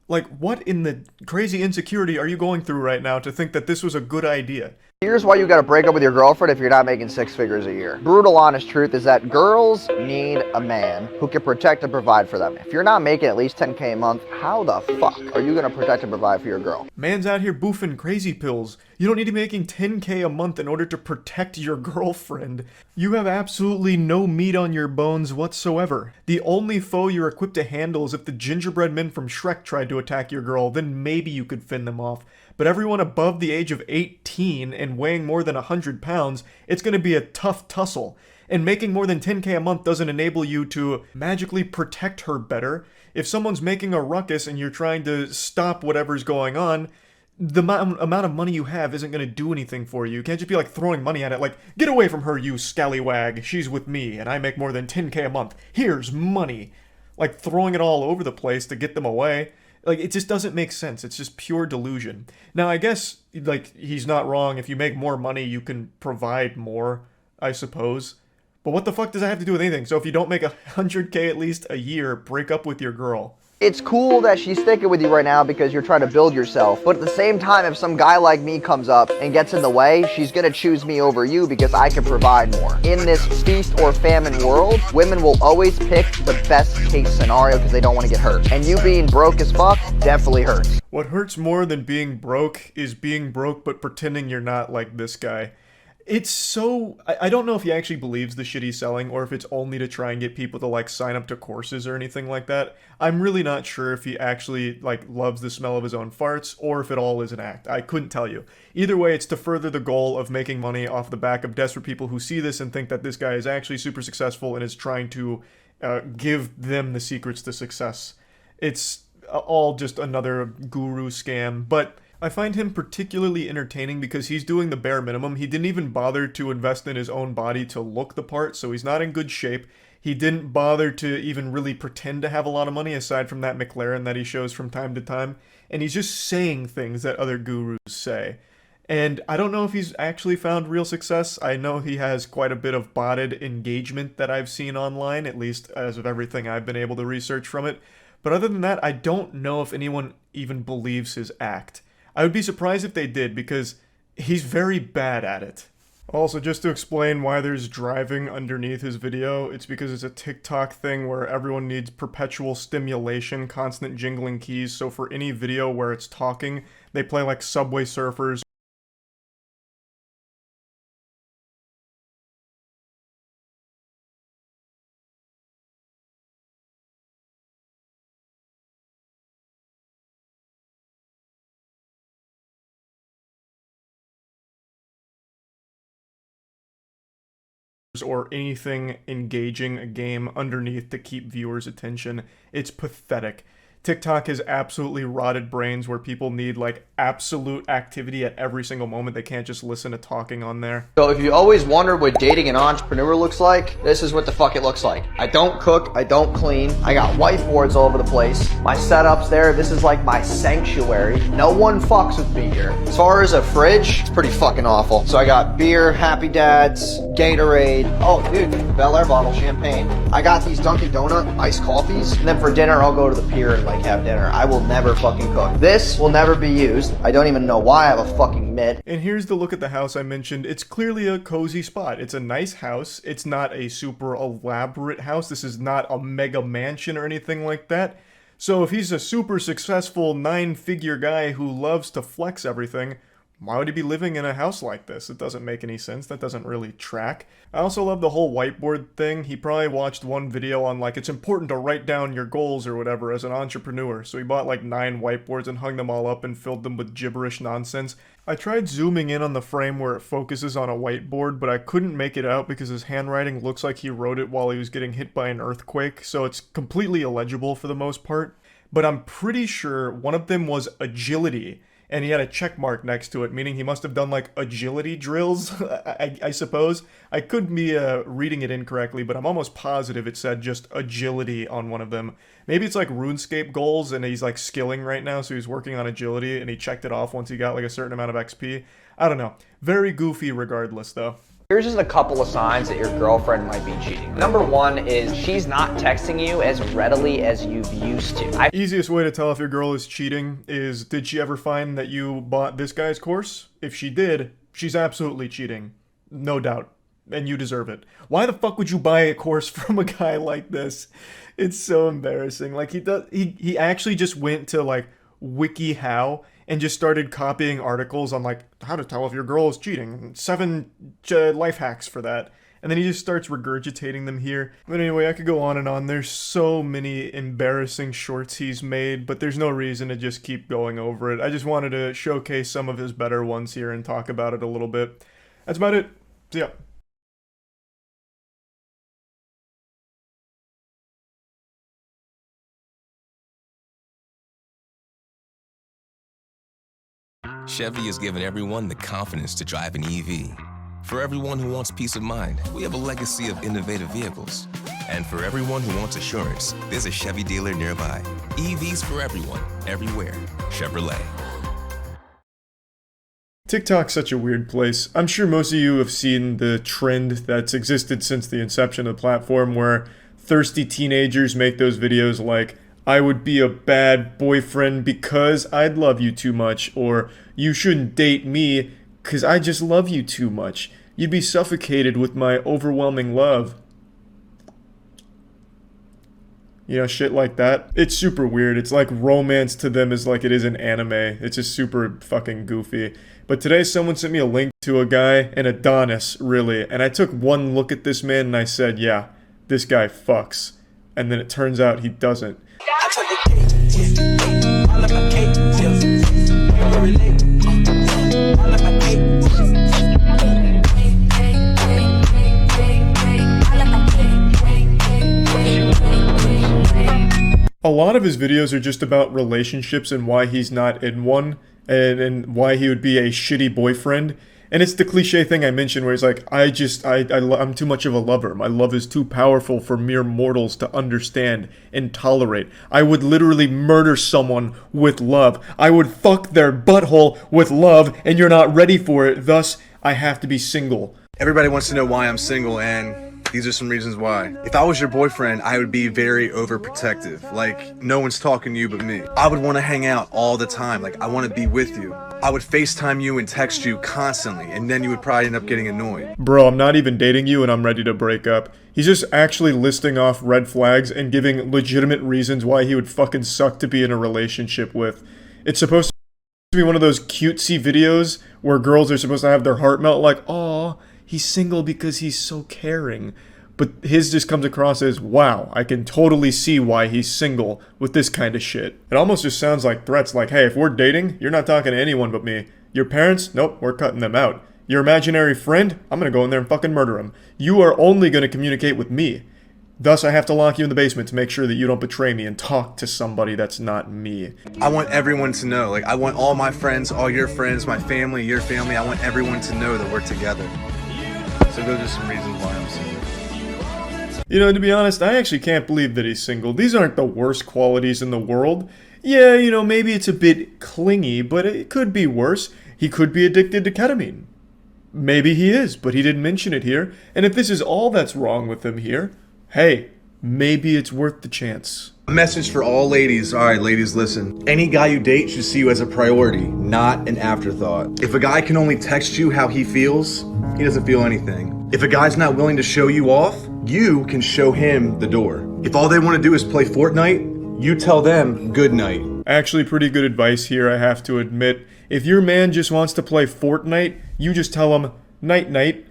[SPEAKER 1] Like, what in the crazy insecurity are you going through right now to think that this was a good idea?
[SPEAKER 9] Here's why you gotta break up with your girlfriend if you're not making 6 figures a year. Brutal honest truth is that girls need a man who can protect and provide for them. If you're not making at least 10K a month, how the fuck are you gonna protect and provide for your girl?
[SPEAKER 1] Man's out here boofing crazy pills. You don't need to be making 10K a month in order to protect your girlfriend. You have absolutely no meat on your bones whatsoever. The only foe you're equipped to handle is if the gingerbread men from Shrek tried to attack your girl, then maybe you could fend them off. But everyone above the age of 18 and weighing more than 100 pounds, it's going to be a tough tussle. And making more than 10K a month doesn't enable you to magically protect her better. If someone's making a ruckus and you're trying to stop whatever's going on, the amount of money you have isn't going to do anything for you. You can't just be like throwing money at it like, get away from her, you scallywag. She's with me and I make more than 10K a month. Here's money. Like throwing it all over the place to get them away. Like, it just doesn't make sense. It's just pure delusion. Now, I guess, like, he's not wrong. If you make more money, you can provide more, I suppose. But what the fuck does that have to do with anything? So if you don't make 100K at least a year, break up with your girl.
[SPEAKER 9] It's cool that she's sticking with you right now because you're trying to build yourself. But at the same time, if some guy like me comes up and gets in the way, she's gonna choose me over you because I can provide more. In this feast or famine world, women will always pick the best case scenario because they don't want to get hurt. And you being broke as fuck definitely hurts.
[SPEAKER 1] What hurts more than being broke is being broke but pretending you're not, like this guy. It's so... I don't know if he actually believes the shit he's selling or if it's only to try and get people to, like, sign up to courses or anything like that. I'm really not sure if he actually, like, loves the smell of his own farts or if it all is an act. I couldn't tell you. Either way, it's to further the goal of making money off the back of desperate people who see this and think that this guy is actually super successful and is trying to give them the secrets to success. It's all just another guru scam, but... I find him particularly entertaining because he's doing the bare minimum. He didn't even bother to invest in his own body to look the part, so he's not in good shape. He didn't bother to even really pretend to have a lot of money aside from that McLaren that he shows from time to time. And he's just saying things that other gurus say. And I don't know if he's actually found real success. I know he has quite a bit of botted engagement that I've seen online, at least as of everything I've been able to research from it. But other than that, I don't know if anyone even believes his act. I would be surprised if they did, because he's very bad at it. Also, just to explain why there's driving underneath his video, it's because it's a TikTok thing where everyone needs perpetual stimulation, constant jingling keys, so for any video where it's talking, they play like Subway Surfers. Or anything engaging a game underneath to keep viewers' attention. It's pathetic. TikTok has absolutely rotted brains where people need like absolute activity at every single moment. They can't just listen to talking on there.
[SPEAKER 9] So if you always wondered what dating an entrepreneur looks like, this is what the fuck it looks like. I don't cook, I don't clean, I got whiteboards all over the place. My setup's there, this is like my sanctuary. No one fucks with me here. As far as a fridge, it's pretty fucking awful. So I got beer, Happy Dads, Gatorade, oh dude, Bel Air bottle, champagne. I got these Dunkin' Donut iced coffees, and then for dinner I'll go to the pier and like have dinner. I will never fucking cook. This will never be used. I don't even know why I have a fucking mitt.
[SPEAKER 1] And here's the look at the house I mentioned. It's clearly a cozy spot. It's a nice house. It's not a super elaborate house. This is not a mega mansion or anything like that. So if he's a super successful 9-figure guy who loves to flex everything, why would he be living in a house like this? It doesn't make any sense. That doesn't really track. I also love the whole whiteboard thing. He probably watched one video on like, it's important to write down your goals or whatever as an entrepreneur. So he bought like 9 whiteboards and hung them all up and filled them with gibberish nonsense. I tried zooming in on the frame where it focuses on a whiteboard, but I couldn't make it out because his handwriting looks like he wrote it while he was getting hit by an earthquake. So it's completely illegible for the most part. But I'm pretty sure one of them was agility. And he had a check mark next to it, meaning he must have done like agility drills, I suppose. I could be reading it incorrectly, but I'm almost positive it said just agility on one of them. Maybe it's like RuneScape goals and he's like skilling right now, so he's working on agility and he checked it off once he got like a certain amount of XP. I don't know. Very goofy regardless though.
[SPEAKER 10] Here's just a couple of signs that your girlfriend might be cheating. Number one is she's not texting you as readily as you've used to.
[SPEAKER 1] Easiest way to tell if your girl is cheating is, did she ever find that you bought this guy's course? If she did, She's absolutely cheating. No doubt. And you deserve it. Why the fuck would you buy a course from a guy like this? It's so embarrassing. Like, he actually just went to, like, WikiHow and just started copying articles on, like, how to tell if your girl is cheating. 7 life hacks for that. And then he just starts regurgitating them here. But anyway, I could go on and on. There's so many embarrassing shorts he's made, but there's no reason to just keep going over it. I just wanted to showcase some of his better ones here and talk about it a little bit. That's about it. See ya.
[SPEAKER 11] Chevy has given everyone the confidence to drive an EV. For everyone who wants peace of mind, we have a legacy of innovative vehicles. And for everyone who wants assurance, there's a Chevy dealer nearby. EVs for everyone, everywhere. Chevrolet.
[SPEAKER 1] TikTok's such a weird place. I'm sure most of you have seen the trend that's existed since the inception of the platform where thirsty teenagers make those videos like, I would be a bad boyfriend because I'd love you too much, or you shouldn't date me because I just love you too much. You'd be suffocated with my overwhelming love. You know, shit like that. It's super weird. It's like romance to them is like it is in anime. It's just super fucking goofy. But today someone sent me a link to a guy, an Adonis, really. And I took one look at this man and I said, yeah, this guy fucks. And then it turns out he doesn't. A lot of his videos are just about relationships and why he's not in one, and why he would be a shitty boyfriend. And it's the cliche thing I mentioned where he's like, I'm too much of a lover. My love is too powerful for mere mortals to understand and tolerate. I would literally murder someone with love. I would fuck their butthole with love, and you're not ready for it. Thus, I have to be single.
[SPEAKER 12] Everybody wants to know why I'm single, and these are some reasons why. If I was your boyfriend, I would be very overprotective. Like, no one's talking to you but me. I would want to hang out all the time. Like, I want to be with you. I would FaceTime you and text you constantly, and then you would probably end up getting annoyed.
[SPEAKER 1] Bro, I'm not even dating you and I'm ready to break up. He's just actually listing off red flags and giving legitimate reasons why he would fucking suck to be in a relationship with. It's supposed to be one of those cutesy videos where girls are supposed to have their heart melt like, aw, he's single because he's so caring. But his just comes across as, wow, I can totally see why he's single with this kind of shit. It almost just sounds like threats like, hey, if we're dating, you're not talking to anyone but me. Your parents? Nope, we're cutting them out. Your imaginary friend? I'm gonna go in there and fucking murder him. You are only gonna communicate with me. Thus, I have to lock you in the basement to make sure that you don't betray me and talk to somebody that's not me.
[SPEAKER 12] I want everyone to know. Like, I want all my friends, all your friends, my family, your family. I want everyone to know that we're together. So those are some reasons why I'm single.
[SPEAKER 1] You know, to be honest, I actually can't believe that he's single. These aren't the worst qualities in the world. Yeah, you know, maybe it's a bit clingy, but it could be worse. He could be addicted to ketamine. Maybe he is, but he didn't mention it here. And if this is all that's wrong with him here, hey, maybe it's worth the chance.
[SPEAKER 12] A message for all ladies. All right, ladies, listen. Any guy you date should see you as a priority, not an afterthought. If a guy can only text you how he feels, he doesn't feel anything. If a guy's not willing to show you off, you can show him the door. If all they want to do is play Fortnite, you tell them good night.
[SPEAKER 1] Actually, pretty good advice here, I have to admit. If your man just wants to play Fortnite, you just tell him night-night,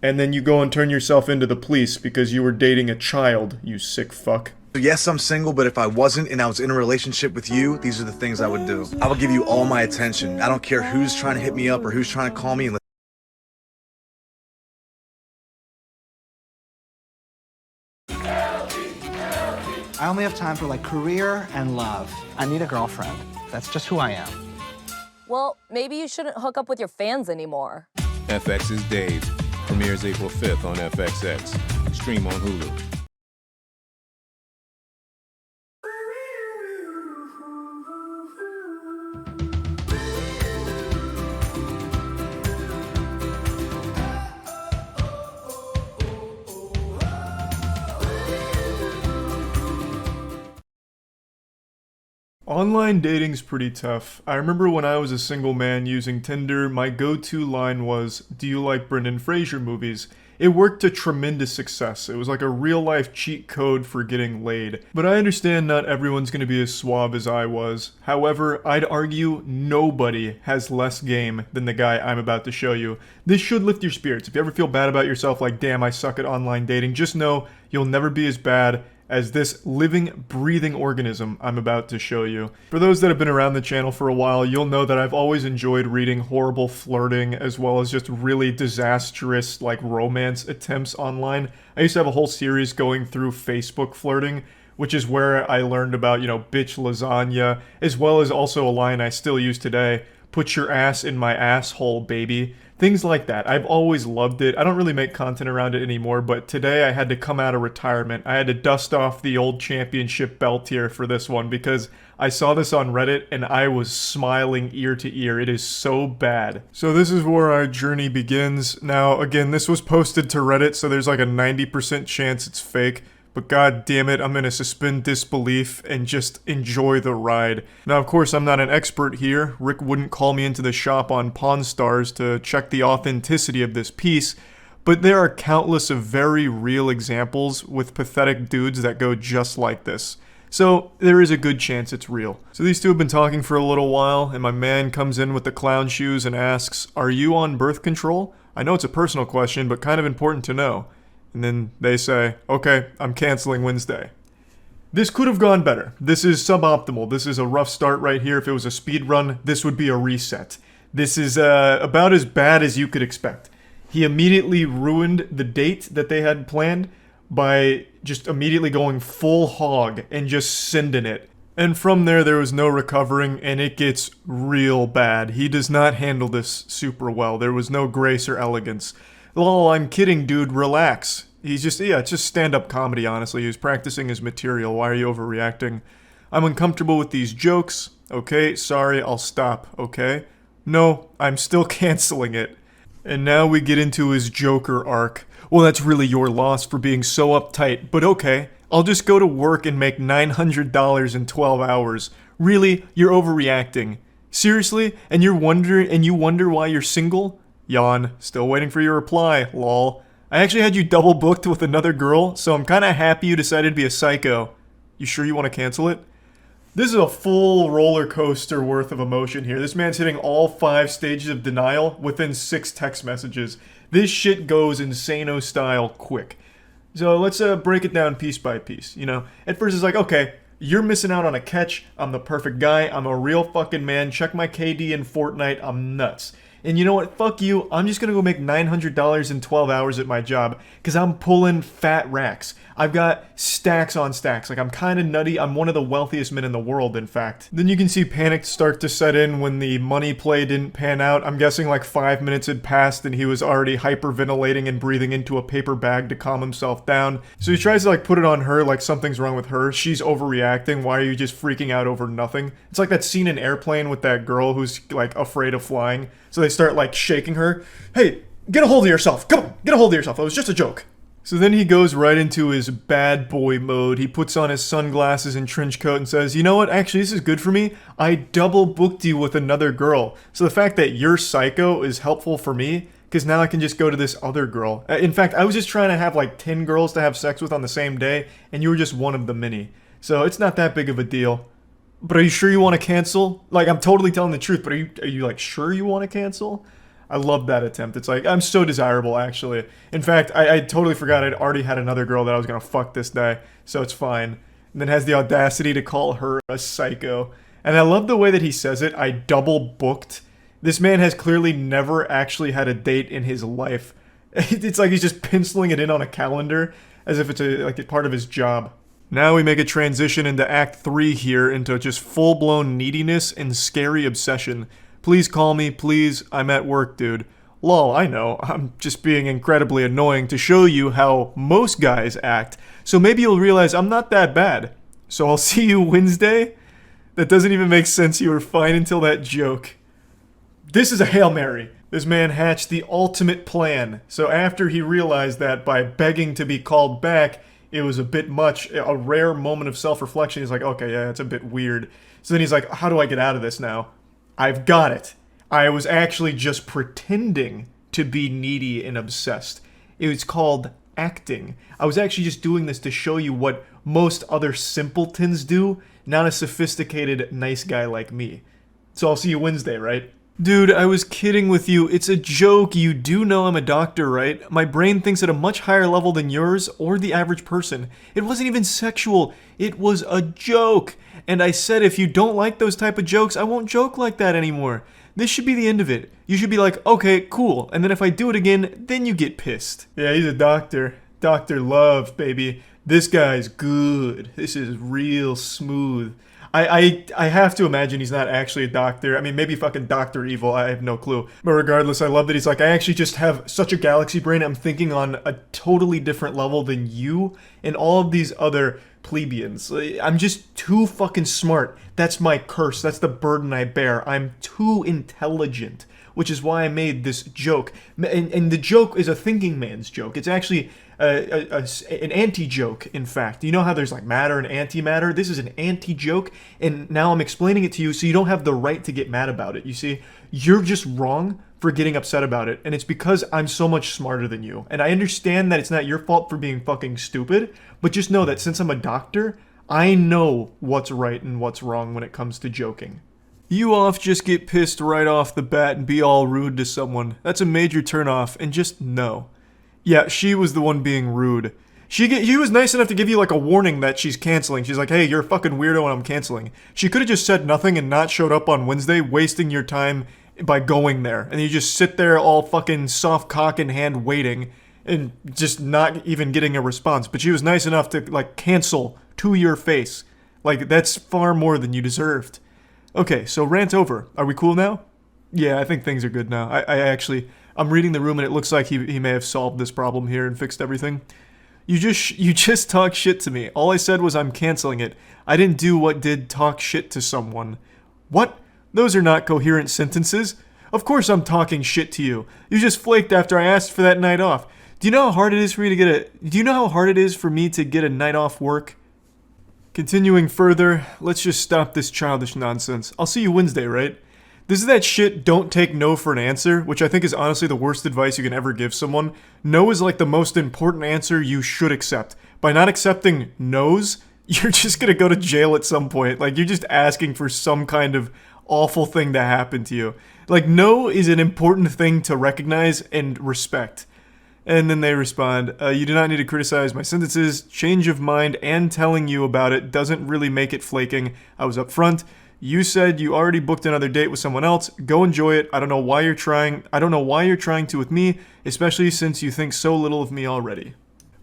[SPEAKER 1] and then you go and turn yourself into the police because you were dating a child, you sick fuck.
[SPEAKER 12] Yes, I'm single, but if I wasn't and I was in a relationship with you, these are the things I would do. I would give you all my attention. I don't care who's trying to hit me up or who's trying to call me.
[SPEAKER 13] I only have time for like career and love. I need a girlfriend. That's just who I am.
[SPEAKER 14] Well, maybe you shouldn't hook up with your fans anymore.
[SPEAKER 15] FX's Dave premieres April 5th on FXX. Stream on Hulu.
[SPEAKER 1] Online dating's pretty tough. I remember when I was a single man using Tinder, my go-to line was, "Do you like Brendan Fraser movies?" It worked to tremendous success. It was like a real-life cheat code for getting laid. But I understand not everyone's going to be as suave as I was. However, I'd argue nobody has less game than the guy I'm about to show you. This should lift your spirits. If you ever feel bad about yourself, like, damn, I suck at online dating, just know you'll never be as bad as this living, breathing organism I'm about to show you. For those that have been around the channel for a while, you'll know that I've always enjoyed reading horrible flirting as well as just really disastrous, like, romance attempts online. I used to have a whole series going through Facebook flirting, which is where I learned about, you know, bitch lasagna, as well as also a line I still use today, "Put your ass in my asshole, baby." Things like that. I've always loved it. I don't really make content around it anymore, but today I had to come out of retirement. I had to dust off the old championship belt here for this one because I saw this on Reddit and I was smiling ear to ear. It is so bad. So this is where our journey begins. Now, again, this was posted to Reddit, so there's like a 90% chance it's fake. But god damn it, I'm gonna suspend disbelief and just enjoy the ride. Now, of course, I'm not an expert here. Rick wouldn't call me into the shop on Pawn Stars to check the authenticity of this piece, but there are countless of very real examples with pathetic dudes that go just like this. So, there is a good chance it's real. So these two have been talking for a little while, and my man comes in with the clown shoes and asks, "Are you on birth control?" I know it's a personal question, but kind of important to know. And then they say, "Okay, I'm canceling Wednesday." This could have gone better. This is suboptimal. This is a rough start right here. If it was a speed run, this would be a reset. This is about as bad as you could expect. He immediately ruined the date that they had planned by just immediately going full hog and just sending it. And from there was no recovering, and it gets real bad. He does not handle this super well. There was no grace or elegance. "Lol, I'm kidding, dude, relax." He's just, it's just stand-up comedy, honestly. He was practicing his material. Why are you overreacting? "I'm uncomfortable with these jokes." "Okay, sorry, I'll stop." "Okay." "No, I'm still canceling it." And now we get into his Joker arc. "Well, that's really your loss for being so uptight, but okay. I'll just go to work and make $900 in 12 hours. Really? You're overreacting. Seriously? And you wonder why you're single? Yawn. Still waiting for your reply, lol. I actually had you double booked with another girl, so I'm kinda happy you decided to be a psycho. You sure you want to cancel it?" This is a full roller coaster worth of emotion here. This man's hitting all 5 stages of denial within 6 text messages. This shit goes insano style quick. So let's break it down piece by piece. You know, at first it's like, okay, you're missing out on a catch. I'm the perfect guy. I'm a real fucking man. Check my KD in Fortnite. I'm nuts. And you know what? Fuck you. I'm just gonna go make $900 in 12 hours at my job because I'm pulling fat racks. I've got stacks on stacks. Like, I'm kind of nutty. I'm one of the wealthiest men in the world, in fact. Then you can see panic start to set in when the money play didn't pan out. I'm guessing like 5 minutes had passed and he was already hyperventilating and breathing into a paper bag to calm himself down. So he tries to like put it on her like something's wrong with her. She's overreacting. Why are you just freaking out over nothing? It's like that scene in Airplane with that girl who's like afraid of flying. So they start like shaking her. "Hey, get a hold of yourself. Come on, get a hold of yourself. It was just a joke." So then he goes right into his bad boy mode. He puts on his sunglasses and trench coat and says, "You know what? Actually, this is good for me. I double booked you with another girl. So the fact that you're psycho is helpful for me because now I can just go to this other girl. In fact, I was just trying to have like 10 girls to have sex with on the same day, and you were just one of the many. So it's not that big of a deal. But are you sure you want to cancel? Like, I'm totally telling the truth, but are you like sure you want to cancel?" I love that attempt. It's like, I'm so desirable, actually. In fact, I totally forgot I'd already had another girl that I was going to fuck this day, so it's fine. And then has the audacity to call her a psycho. And I love the way that he says it, "I double booked." This man has clearly never actually had a date in his life. It's like he's just penciling it in on a calendar as if it's like a part of his job. Now we make a transition into Act 3 here, into just full-blown neediness and scary obsession. "Please call me, please. I'm at work, dude." Lol, I know. I'm just being incredibly annoying to show you how most guys act. So maybe you'll realize I'm not that bad. "So I'll see you Wednesday?" That doesn't even make sense. You were fine until that joke. This is a Hail Mary. This man hatched the ultimate plan. So after he realized that by begging to be called back, it was a bit much, a rare moment of self-reflection, he's like, okay, yeah, it's a bit weird. So then he's like, how do I get out of this now? I've got it. I was actually just pretending to be needy and obsessed. It was called acting. I was actually just doing this to show you what most other simpletons do, not a sophisticated, nice guy like me. So I'll see you Wednesday, right? Dude, I was kidding with you. It's a joke. You do know I'm a doctor, right? My brain thinks at a much higher level than yours or the average person. It wasn't even sexual. It was a joke. And I said if you don't like those type of jokes, I won't joke like that anymore. This should be the end of it. You should be like, okay, cool. And then if I do it again, then you get pissed. Yeah, he's a doctor. Dr. Love, baby. This guy's good. This is real smooth. I have to imagine he's not actually a doctor. I mean, maybe fucking Dr. Evil, I have no clue. But regardless, I love that he's like, I actually just have such a galaxy brain, I'm thinking on a totally different level than you and all of these other plebeians. I'm just too fucking smart. That's my curse. That's the burden I bear. I'm too intelligent, which is why I made this joke. And the joke is a thinking man's joke. It's actually an anti-joke, in fact. You know how there's like matter and antimatter? This is an anti-joke, and now I'm explaining it to you so you don't have the right to get mad about it. You see, you're just wrong for getting upset about it, and it's because I'm so much smarter than you. And I understand that it's not your fault for being fucking stupid, but just know that since I'm a doctor, I know what's right and what's wrong when it comes to joking. You off just get pissed right off the bat and be all rude to someone. That's a major turnoff, and just know. Yeah, she was the one being rude. She was nice enough to give you like a warning that she's canceling. She's like, hey, you're a fucking weirdo and I'm canceling. She could have just said nothing and not showed up on Wednesday, wasting your time by going there. And you just sit there all fucking soft cock in hand waiting and just not even getting a response. But she was nice enough to like cancel to your face. Like, that's far more than you deserved. Okay, so rant over. Are we cool now? Yeah, I think things are good now. I'm reading the room and it looks like he may have solved this problem here and fixed everything. You just talk shit to me. All I said was I'm canceling it. I didn't do what did talk shit to someone. What? Those are not coherent sentences. Of course I'm talking shit to you. You just flaked after I asked for that night off. Do you know how hard it is for me to get a night off work? Continuing further, let's just stop this childish nonsense. I'll see you Wednesday, right? This is that shit, don't take no for an answer, which I think is honestly the worst advice you can ever give someone. No is like the most important answer you should accept. By not accepting no's, you're just gonna go to jail at some point. Like, you're just asking for some kind of awful thing to happen to you. Like, no is an important thing to recognize and respect. And then they respond, you do not need to criticize my sentences. Change of mind and telling you about it doesn't really make it flaking. I was upfront. You said you already booked another date with someone else. Go enjoy it. I don't know why you're trying to with me, especially since you think so little of me already.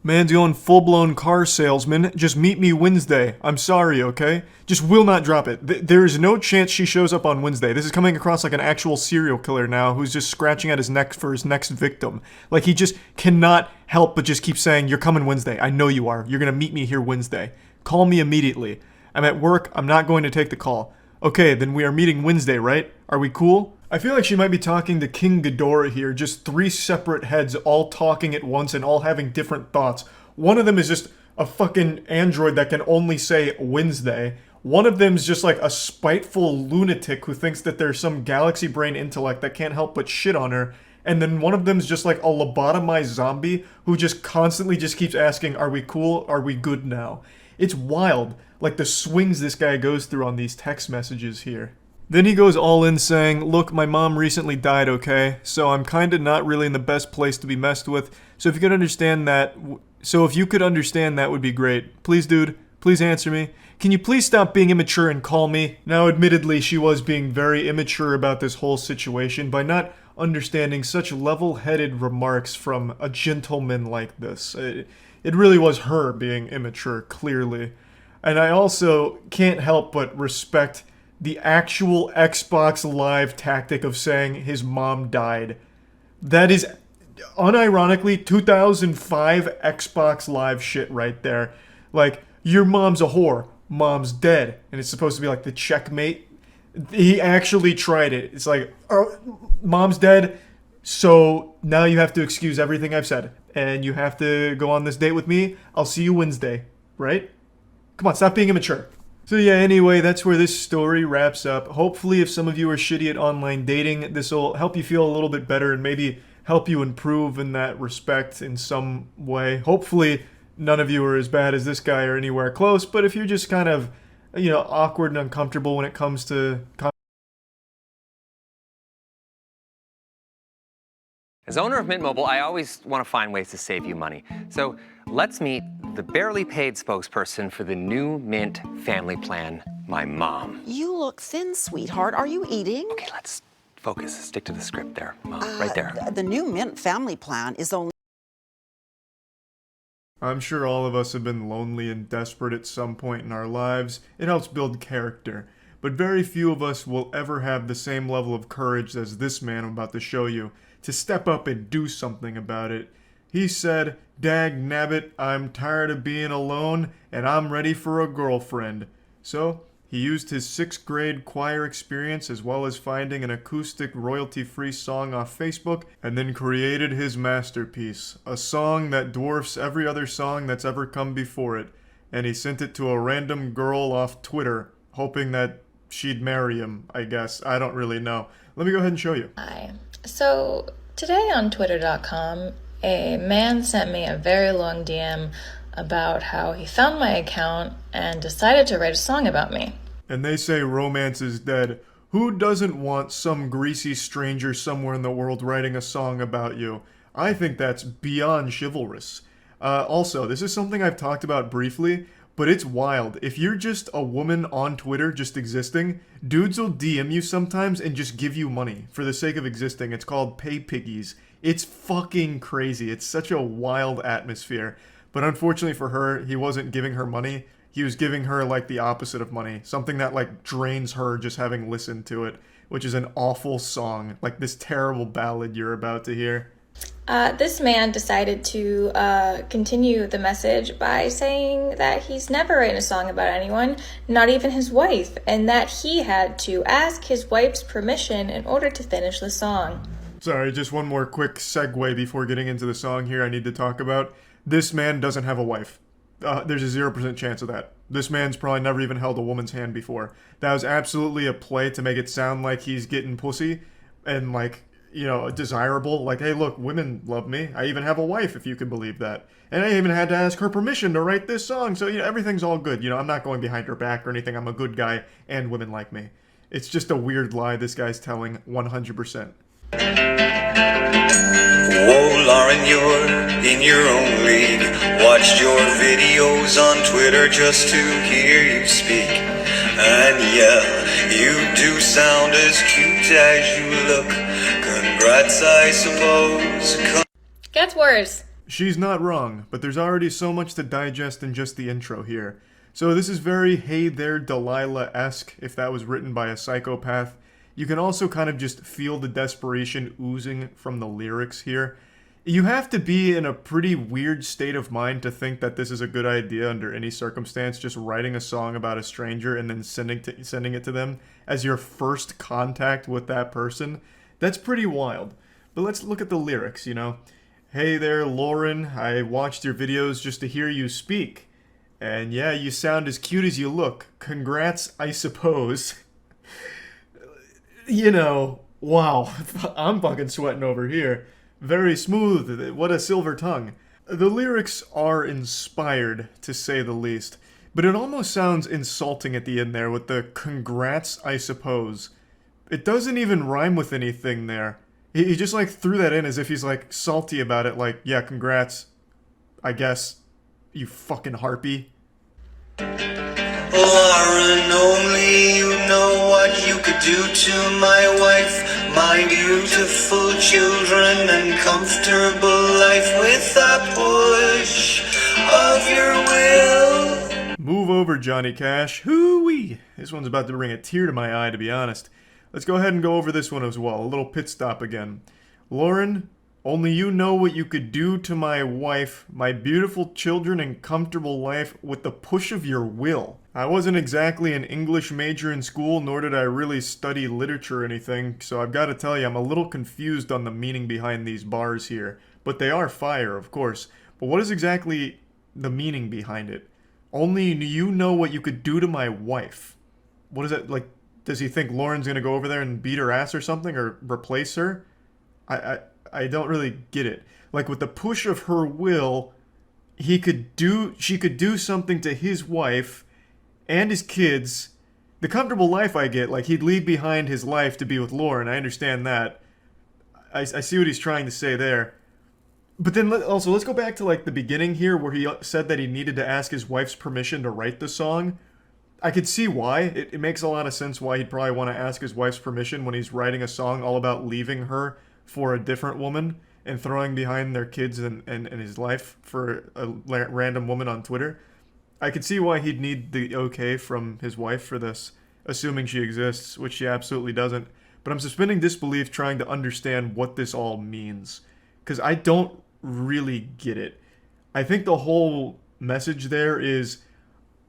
[SPEAKER 1] Man's going full-blown car salesman. Just meet me Wednesday. I'm sorry, okay? Just will not drop it. There is no chance she shows up on Wednesday. This is coming across like an actual serial killer now who's just scratching at his neck for his next victim. Like, he just cannot help but just keep saying, you're coming Wednesday. I know you are. You're gonna meet me here Wednesday. Call me immediately. I'm at work. I'm not going to take the call. Okay, then we are meeting Wednesday, right? Are we cool? I feel like she might be talking to King Ghidorah here, just three separate heads all talking at once and all having different thoughts. One of them is just a fucking android that can only say Wednesday. One of them's just like a spiteful lunatic who thinks that there's some galaxy brain intellect that can't help but shit on her. And then one of them's just like a lobotomized zombie who just constantly just keeps asking, are we cool? Are we good now? It's wild, like the swings this guy goes through on these text messages here. Then he goes all in saying, look, my mom recently died, okay? So I'm kinda not really in the best place to be messed with. So if you could understand that would be great. Please, dude, please answer me. Can you please stop being immature and call me? Now, admittedly, she was being very immature about this whole situation by not understanding such level-headed remarks from a gentleman like this. It really was her being immature, clearly. And I also can't help but respect the actual Xbox Live tactic of saying his mom died. That is unironically 2005 Xbox Live shit right there. Like, your mom's a whore, mom's dead, and it's supposed to be like the checkmate. He actually tried it. It's like, oh, mom's dead, so now you have to excuse everything I've said, and you have to go on this date with me. I'll see you Wednesday, right? Come on, stop being immature. So yeah, anyway, that's where this story wraps up. Hopefully, if some of you are shitty at online dating, this will help you feel a little bit better and maybe help you improve in that respect in some way. Hopefully, none of you are as bad as this guy or anywhere close, but if you're just kind of, awkward and uncomfortable when it comes to...
[SPEAKER 16] As owner of Mint Mobile, I always want to find ways to save you money. So let's meet the barely paid spokesperson for the new Mint family plan, my mom.
[SPEAKER 17] You look thin, sweetheart. Are you eating?
[SPEAKER 16] Okay, let's focus. Stick to the script there, Mom. Right there.
[SPEAKER 17] The new Mint family plan is only...
[SPEAKER 1] I'm sure all of us have been lonely and desperate at some point in our lives. It helps build character. But very few of us will ever have the same level of courage as this man I'm about to show you, to step up and do something about it. He said, "Dag nabbit, I'm tired of being alone, and I'm ready for a girlfriend." So, he used his 6th grade choir experience as well as finding an acoustic royalty-free song off Facebook, and then created his masterpiece, a song that dwarfs every other song that's ever come before it. And he sent it to a random girl off Twitter, hoping that she'd marry him, I guess. I don't really know. Let me go ahead and show you.
[SPEAKER 18] Hi. So, today on Twitter.com, a man sent me a very long DM about how he found my account and decided to write a song about me.
[SPEAKER 1] And they say romance is dead. Who doesn't want some greasy stranger somewhere in the world writing a song about you? I think that's beyond chivalrous. Also, this is something I've talked about briefly, but it's wild. If you're just a woman on Twitter just existing, dudes will DM you sometimes and just give you money for the sake of existing. It's called pay piggies. It's fucking crazy. It's such a wild atmosphere. But unfortunately for her, he wasn't giving her money. He was giving her like the opposite of money. Something that like drains her just having listened to it, which is an awful song. Like this terrible ballad you're about to hear.
[SPEAKER 18] This man decided to continue the message by saying that he's never written a song about anyone, not even his wife, and that he had to ask his wife's permission in order to finish the song.
[SPEAKER 1] Sorry, just one more quick segue before getting into the song here I need to talk about. This man doesn't have a wife. There's a 0% chance of that. This man's probably never even held a woman's hand before. That was absolutely a play to make it sound like he's getting pussy and like, desirable. Like, hey, look, women love me. I even have a wife, if you can believe that. And I even had to ask her permission to write this song. So, everything's all good. I'm not going behind her back or anything. I'm a good guy and women like me. It's just a weird lie this guy's telling 100%.
[SPEAKER 19] Whoa, Lauren, you're in your own league. Watched your videos on Twitter just to hear you speak. And yeah, you do sound as cute as you look. Congrats, I suppose.
[SPEAKER 18] Gets worse.
[SPEAKER 1] She's not wrong, but there's already so much to digest in just the intro here. So this is very Hey There Delilah-esque, if that was written by a psychopath. You can also kind of just feel the desperation oozing from the lyrics here. You have to be in a pretty weird state of mind to think that this is a good idea under any circumstance, just writing a song about a stranger and then sending it to them as your first contact with that person. That's pretty wild. But let's look at the lyrics, Hey there, Lauren, I watched your videos just to hear you speak. And yeah, you sound as cute as you look. Congrats, I suppose. Wow, I'm fucking sweating over here. Very smooth, what a silver tongue. The lyrics are inspired, to say the least, but it almost sounds insulting at the end there with the congrats, I suppose. It doesn't even rhyme with anything there. He just like threw that in as if he's like salty about it, like, yeah, congrats, I guess, you fucking harpy.
[SPEAKER 19] Lauren, only you know what you could do to my wife. My beautiful children and comfortable life with a push of your will.
[SPEAKER 1] Move over, Johnny Cash. Hoo-wee! This one's about to bring a tear to my eye, to be honest. Let's go ahead and go over this one as well. A little pit stop again. Lauren, only you know what you could do to my wife, my beautiful children and comfortable life with the push of your will. I wasn't exactly an English major in school, nor did I really study literature or anything, so I've got to tell you, I'm a little confused on the meaning behind these bars here. But they are fire, of course. But what is exactly the meaning behind it? Only you know what you could do to my wife. What is that, like, does he think Lauren's gonna go over there and beat her ass or something, or replace her? I don't really get it. Like, with the push of her will, she could do something to his wife and his kids. The comfortable life I get, like, he'd leave behind his life to be with Lauren, I understand that. I see what he's trying to say there. But then also, let's go back to, like, the beginning here where he said that he needed to ask his wife's permission to write the song. I could see why. It makes a lot of sense why he'd probably want to ask his wife's permission when he's writing a song all about leaving her for a different woman and throwing behind their kids and his life for a random woman on Twitter. I could see why he'd need the okay from his wife for this, assuming she exists, which she absolutely doesn't. But I'm suspending disbelief trying to understand what this all means, because I don't really get it. I think the whole message there is,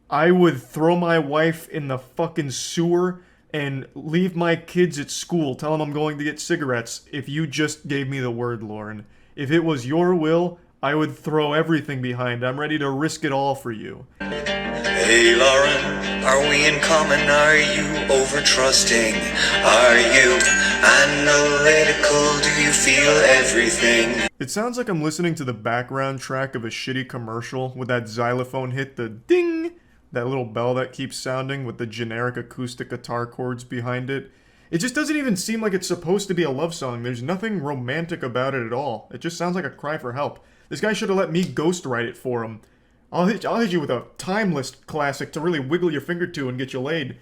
[SPEAKER 1] I would throw my wife in the fucking sewer and leave my kids at school, tell them I'm going to get cigarettes, if you just gave me the word, Lauren. If it was your will, I would throw everything behind. I'm ready to risk it all for you.
[SPEAKER 19] Hey Lauren, are we in common? Are you over-trusting? Are you analytical? Do you feel everything?
[SPEAKER 1] It sounds like I'm listening to the background track of a shitty commercial with that xylophone hit, the ding, that little bell that keeps sounding with the generic acoustic guitar chords behind it. It just doesn't even seem like it's supposed to be a love song. There's nothing romantic about it at all. It just sounds like a cry for help. This guy should have let me ghostwrite it for him. I'll hit you with a timeless classic to really wiggle your finger to and get you laid.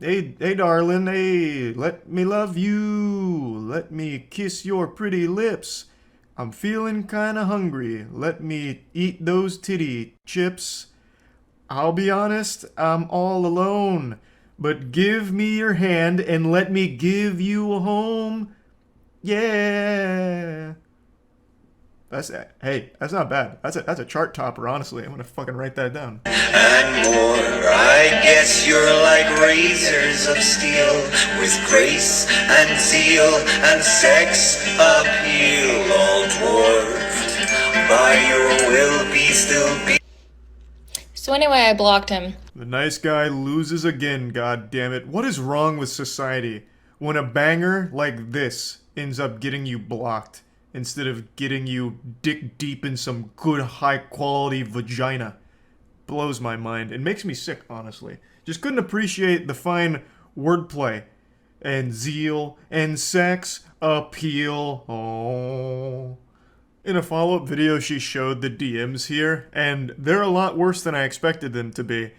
[SPEAKER 1] Hey darling, hey, let me love you. Let me kiss your pretty lips. I'm feeling kinda hungry. Let me eat those titty chips. I'll be honest, I'm all alone. But give me your hand and let me give you a home. Yeah. Hey, that's not bad. That's a chart topper, honestly. I'm gonna fucking write that down.
[SPEAKER 19] And more, I guess you're like razors of steel, with grace and zeal and sex appeal, all dwarfed by your will be still be.
[SPEAKER 18] So anyway, I blocked him.
[SPEAKER 1] The nice guy loses again, god damn it. What is wrong with society when a banger like this ends up getting you blocked instead of getting you dick deep in some good high quality vagina? Blows my mind. It makes me sick, honestly. Just couldn't appreciate the fine wordplay and zeal and sex appeal. Oh. In a follow-up video, she showed the DMs here, and they're a lot worse than I expected them to be.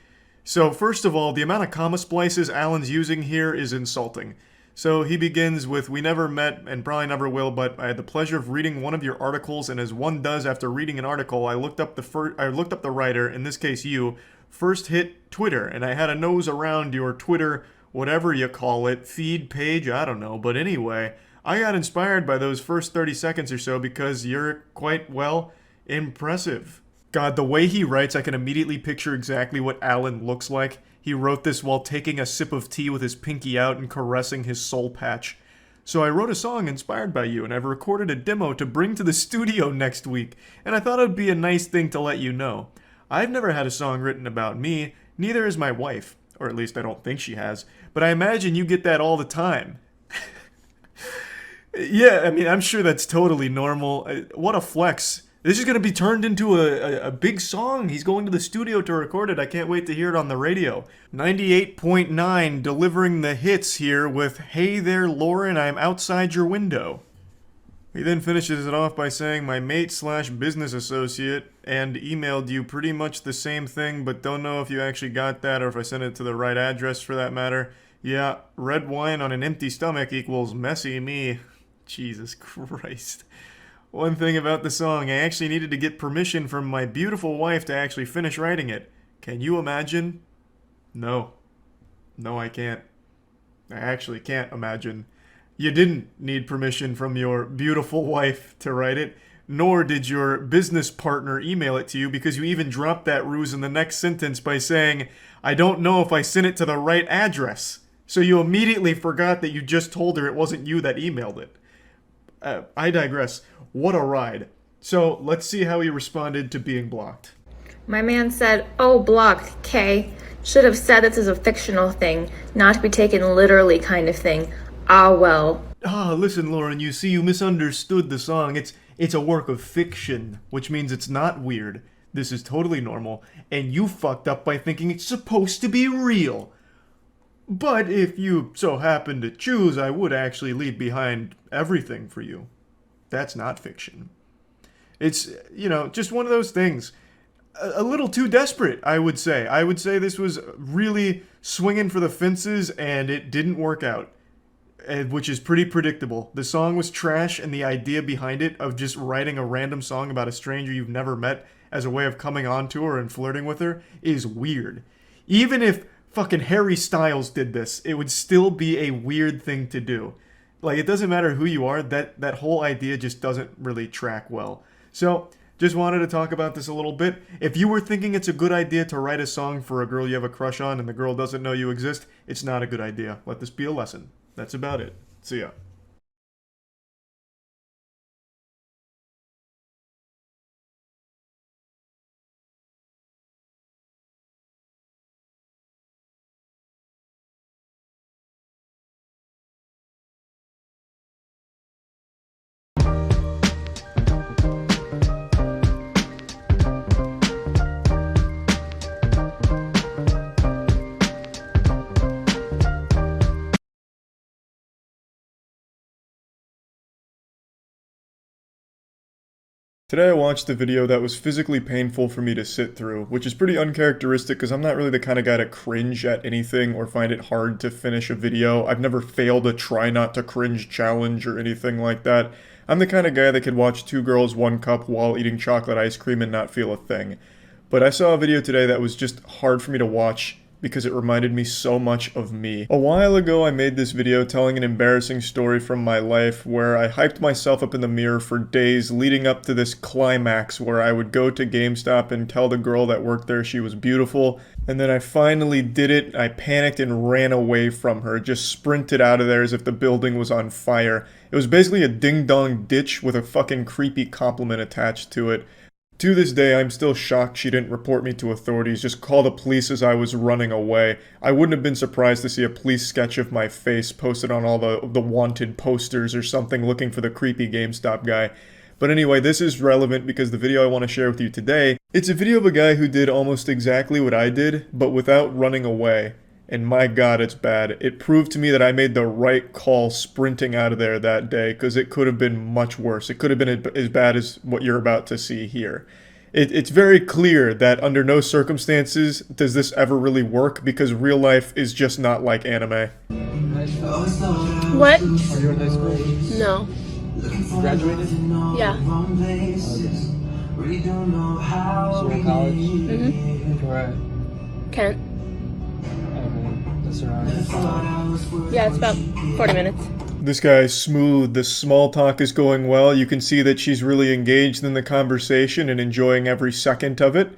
[SPEAKER 1] So first of all, the amount of comma splices Alan's using here is insulting. So he begins with, "We never met and probably never will, but I had the pleasure of reading one of your articles, and as one does after reading an article, I looked up the writer, in this case you, first hit Twitter, and I had a nose around your Twitter, whatever you call it, feed page, I don't know, but anyway, I got inspired by those first 30 seconds or so because you're quite, well, impressive." God, the way he writes, I can immediately picture exactly what Alan looks like. He wrote this while taking a sip of tea with his pinky out and caressing his soul patch. "So I wrote a song inspired by you, and I've recorded a demo to bring to the studio next week, and I thought it would be a nice thing to let you know. I've never had a song written about me, neither has my wife, or at least I don't think she has, but I imagine you get that all the time." Yeah, I mean, I'm sure that's totally normal. What a flex. This is going to be turned into a big song. He's going to the studio to record it. I can't wait to hear it on the radio. 98.9 delivering the hits here with "Hey there, Lauren, I'm outside your window." He then finishes it off by saying, "My mate/business associate and emailed you pretty much the same thing, but don't know if you actually got that or if I sent it to the right address for that matter. Yeah, red wine on an empty stomach equals messy me." Jesus Christ. One thing about the song, I actually needed to get permission from my beautiful wife to actually finish writing it. Can you imagine? No. No, I can't. I actually can't imagine. You didn't need permission from your beautiful wife to write it, nor did your business partner email it to you, because you even dropped that ruse in the next sentence by saying, "I don't know if I sent it to the right address." So you immediately forgot that you just told her it wasn't you that emailed it. I digress. What a ride. So let's see how he responded to being blocked.
[SPEAKER 18] My man said, oh, blocked, K. Should have said this is a fictional thing, not to be taken literally kind of thing. Ah, well.
[SPEAKER 1] Ah, listen, Lauren, you see, you misunderstood the song. It's a work of fiction, which means it's not weird. This is totally normal, and you fucked up by thinking it's supposed to be real. But if you so happen to choose, I would actually leave behind everything for you. That's not fiction. It's, you know, just one of those things. A little too desperate, I would say. I would say this was really swinging for the fences, and it didn't work out. Which is pretty predictable. The song was trash, and the idea behind it of just writing a random song about a stranger you've never met as a way of coming on to her and flirting with her is weird. Even if fucking Harry Styles did this, it would still be a weird thing to do. Like, it doesn't matter who you are, that whole idea just doesn't really track well. So, just wanted to talk about this a little bit. If you were thinking it's a good idea to write a song for a girl you have a crush on and the girl doesn't know you exist, it's not a good idea. Let this be a lesson. That's about it. See ya. Today I watched a video that was physically painful for me to sit through, which is pretty uncharacteristic because I'm not really the kind of guy to cringe at anything or find it hard to finish a video. I've never failed a try not to cringe challenge or anything like that. I'm the kind of guy that could watch 2 girls 1 cup while eating chocolate ice cream and not feel a thing. But I saw a video today that was just hard for me to watch because it reminded me so much of me. A while ago I made this video telling an embarrassing story from my life where I hyped myself up in the mirror for days leading up to this climax where I would go to GameStop and tell the girl that worked there she was beautiful, and then I finally did it. I panicked and ran away from her, just sprinted out of there as if the building was on fire. It was basically a ding-dong ditch with a fucking creepy compliment attached to it. To this day, I'm still shocked she didn't report me to authorities, just call the police as I was running away. I wouldn't have been surprised to see a police sketch of my face posted on all the wanted posters or something looking for the creepy GameStop guy. But anyway, this is relevant because the video I want to share with you today, it's a video of a guy who did almost exactly what I did, but without running away. And my god, it's bad. It proved to me that I made the right call sprinting out of there that day, because it could have been much worse. It could have been as bad as what you're about to see here. It's very clear that under no circumstances does this ever really work, because real life is just not like anime.
[SPEAKER 20] What?
[SPEAKER 8] Are you in high school?
[SPEAKER 20] No.
[SPEAKER 8] Graduated?
[SPEAKER 20] Yeah.
[SPEAKER 8] So you're in college?
[SPEAKER 20] Mm-hmm.
[SPEAKER 8] Where
[SPEAKER 20] Kent.
[SPEAKER 8] That's around.
[SPEAKER 20] Yeah, it's about 40 minutes.
[SPEAKER 1] This guy's smooth, the small talk is going well, you can see that she's really engaged in the conversation and enjoying every second of it.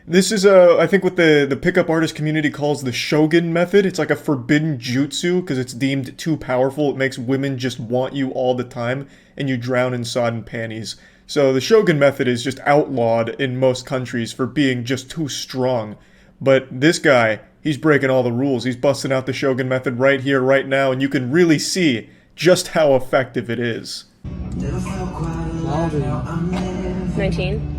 [SPEAKER 1] This is, I think what the pickup artist community calls the Shogun method. It's like a forbidden jutsu because it's deemed too powerful. It makes women just want you all the time and you drown in sodden panties. So the Shogun method is just outlawed in most countries for being just too strong. But this guy, he's breaking all the rules. He's busting out the Shogun method right here, right now, and you can really see just how effective it is.
[SPEAKER 20] 19.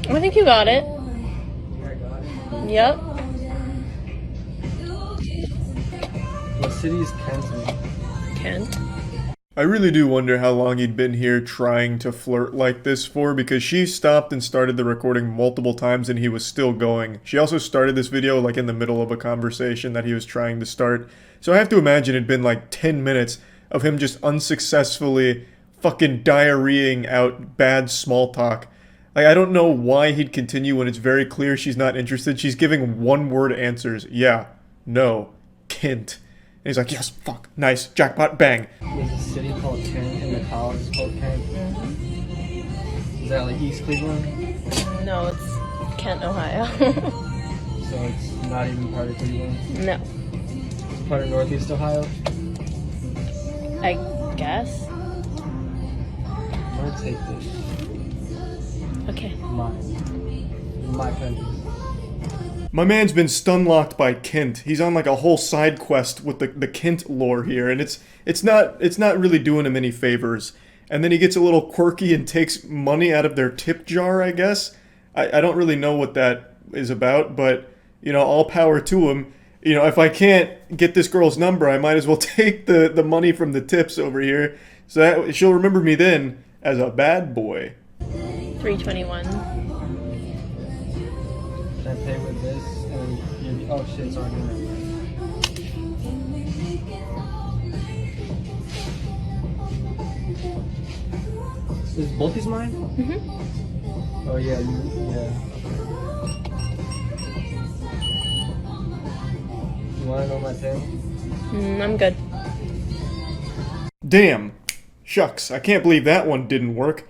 [SPEAKER 20] I think you got it. Yep.
[SPEAKER 8] What city is Kent in?
[SPEAKER 20] Kent.
[SPEAKER 1] I really do wonder how long he'd been here trying to flirt like this for, because she stopped and started the recording multiple times and he was still going. She also started this video like in the middle of a conversation that he was trying to start. So I have to imagine it'd been like 10 minutes of him just unsuccessfully fucking diarrheaing out bad small talk. Like, I don't know why he'd continue when it's very clear she's not interested. She's giving one-word answers. Yeah, no, Kent. And he's like, yes, fuck, nice, jackpot, bang.
[SPEAKER 8] There's a city called Kent and the college is called Kent.
[SPEAKER 20] Mm-hmm.
[SPEAKER 8] Is that like East Cleveland?
[SPEAKER 20] No, it's Kent, Ohio.
[SPEAKER 8] So it's not even part of Cleveland?
[SPEAKER 20] No.
[SPEAKER 8] It's
[SPEAKER 2] part of Northeast Ohio?
[SPEAKER 20] I guess.
[SPEAKER 2] I'm gonna take this.
[SPEAKER 20] Okay.
[SPEAKER 2] My country.
[SPEAKER 1] My man's been stun-locked by Kent. He's on like a whole side quest with the Kent lore here, and it's not really doing him any favors. And then he gets a little quirky and takes money out of their tip jar, I guess. I don't really know what that is about, but, you know, all power to him. You know, if I can't get this girl's number, I might as well take the money from the tips over here. So that, she'll remember me then as a bad boy.
[SPEAKER 20] 321.
[SPEAKER 2] Can I pay with this? And oh shit, it's already in. Is both these mine?
[SPEAKER 20] Mm-hmm.
[SPEAKER 2] Oh yeah, You wanna know my thing?
[SPEAKER 20] I'm good.
[SPEAKER 1] Damn. Shucks, I can't believe that one didn't work.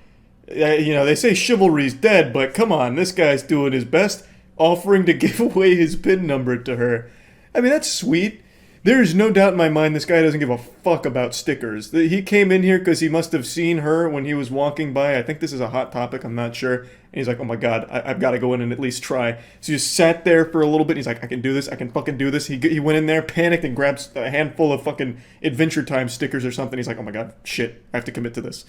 [SPEAKER 1] You know, they say chivalry's dead, but come on, this guy's doing his best, offering to give away his PIN number to her. I mean, that's sweet. There's no doubt in my mind this guy doesn't give a fuck about stickers. He came in here because he must have seen her when he was walking by. I think this is a hot topic, I'm not sure. And he's like, oh my god, I've got to go in and at least try. So he just sat there for a little bit. And he's like, I can do this, I can fucking do this. He went in there, panicked, and grabbed a handful of fucking Adventure Time stickers or something. He's like, oh my god, shit, I have to commit to this.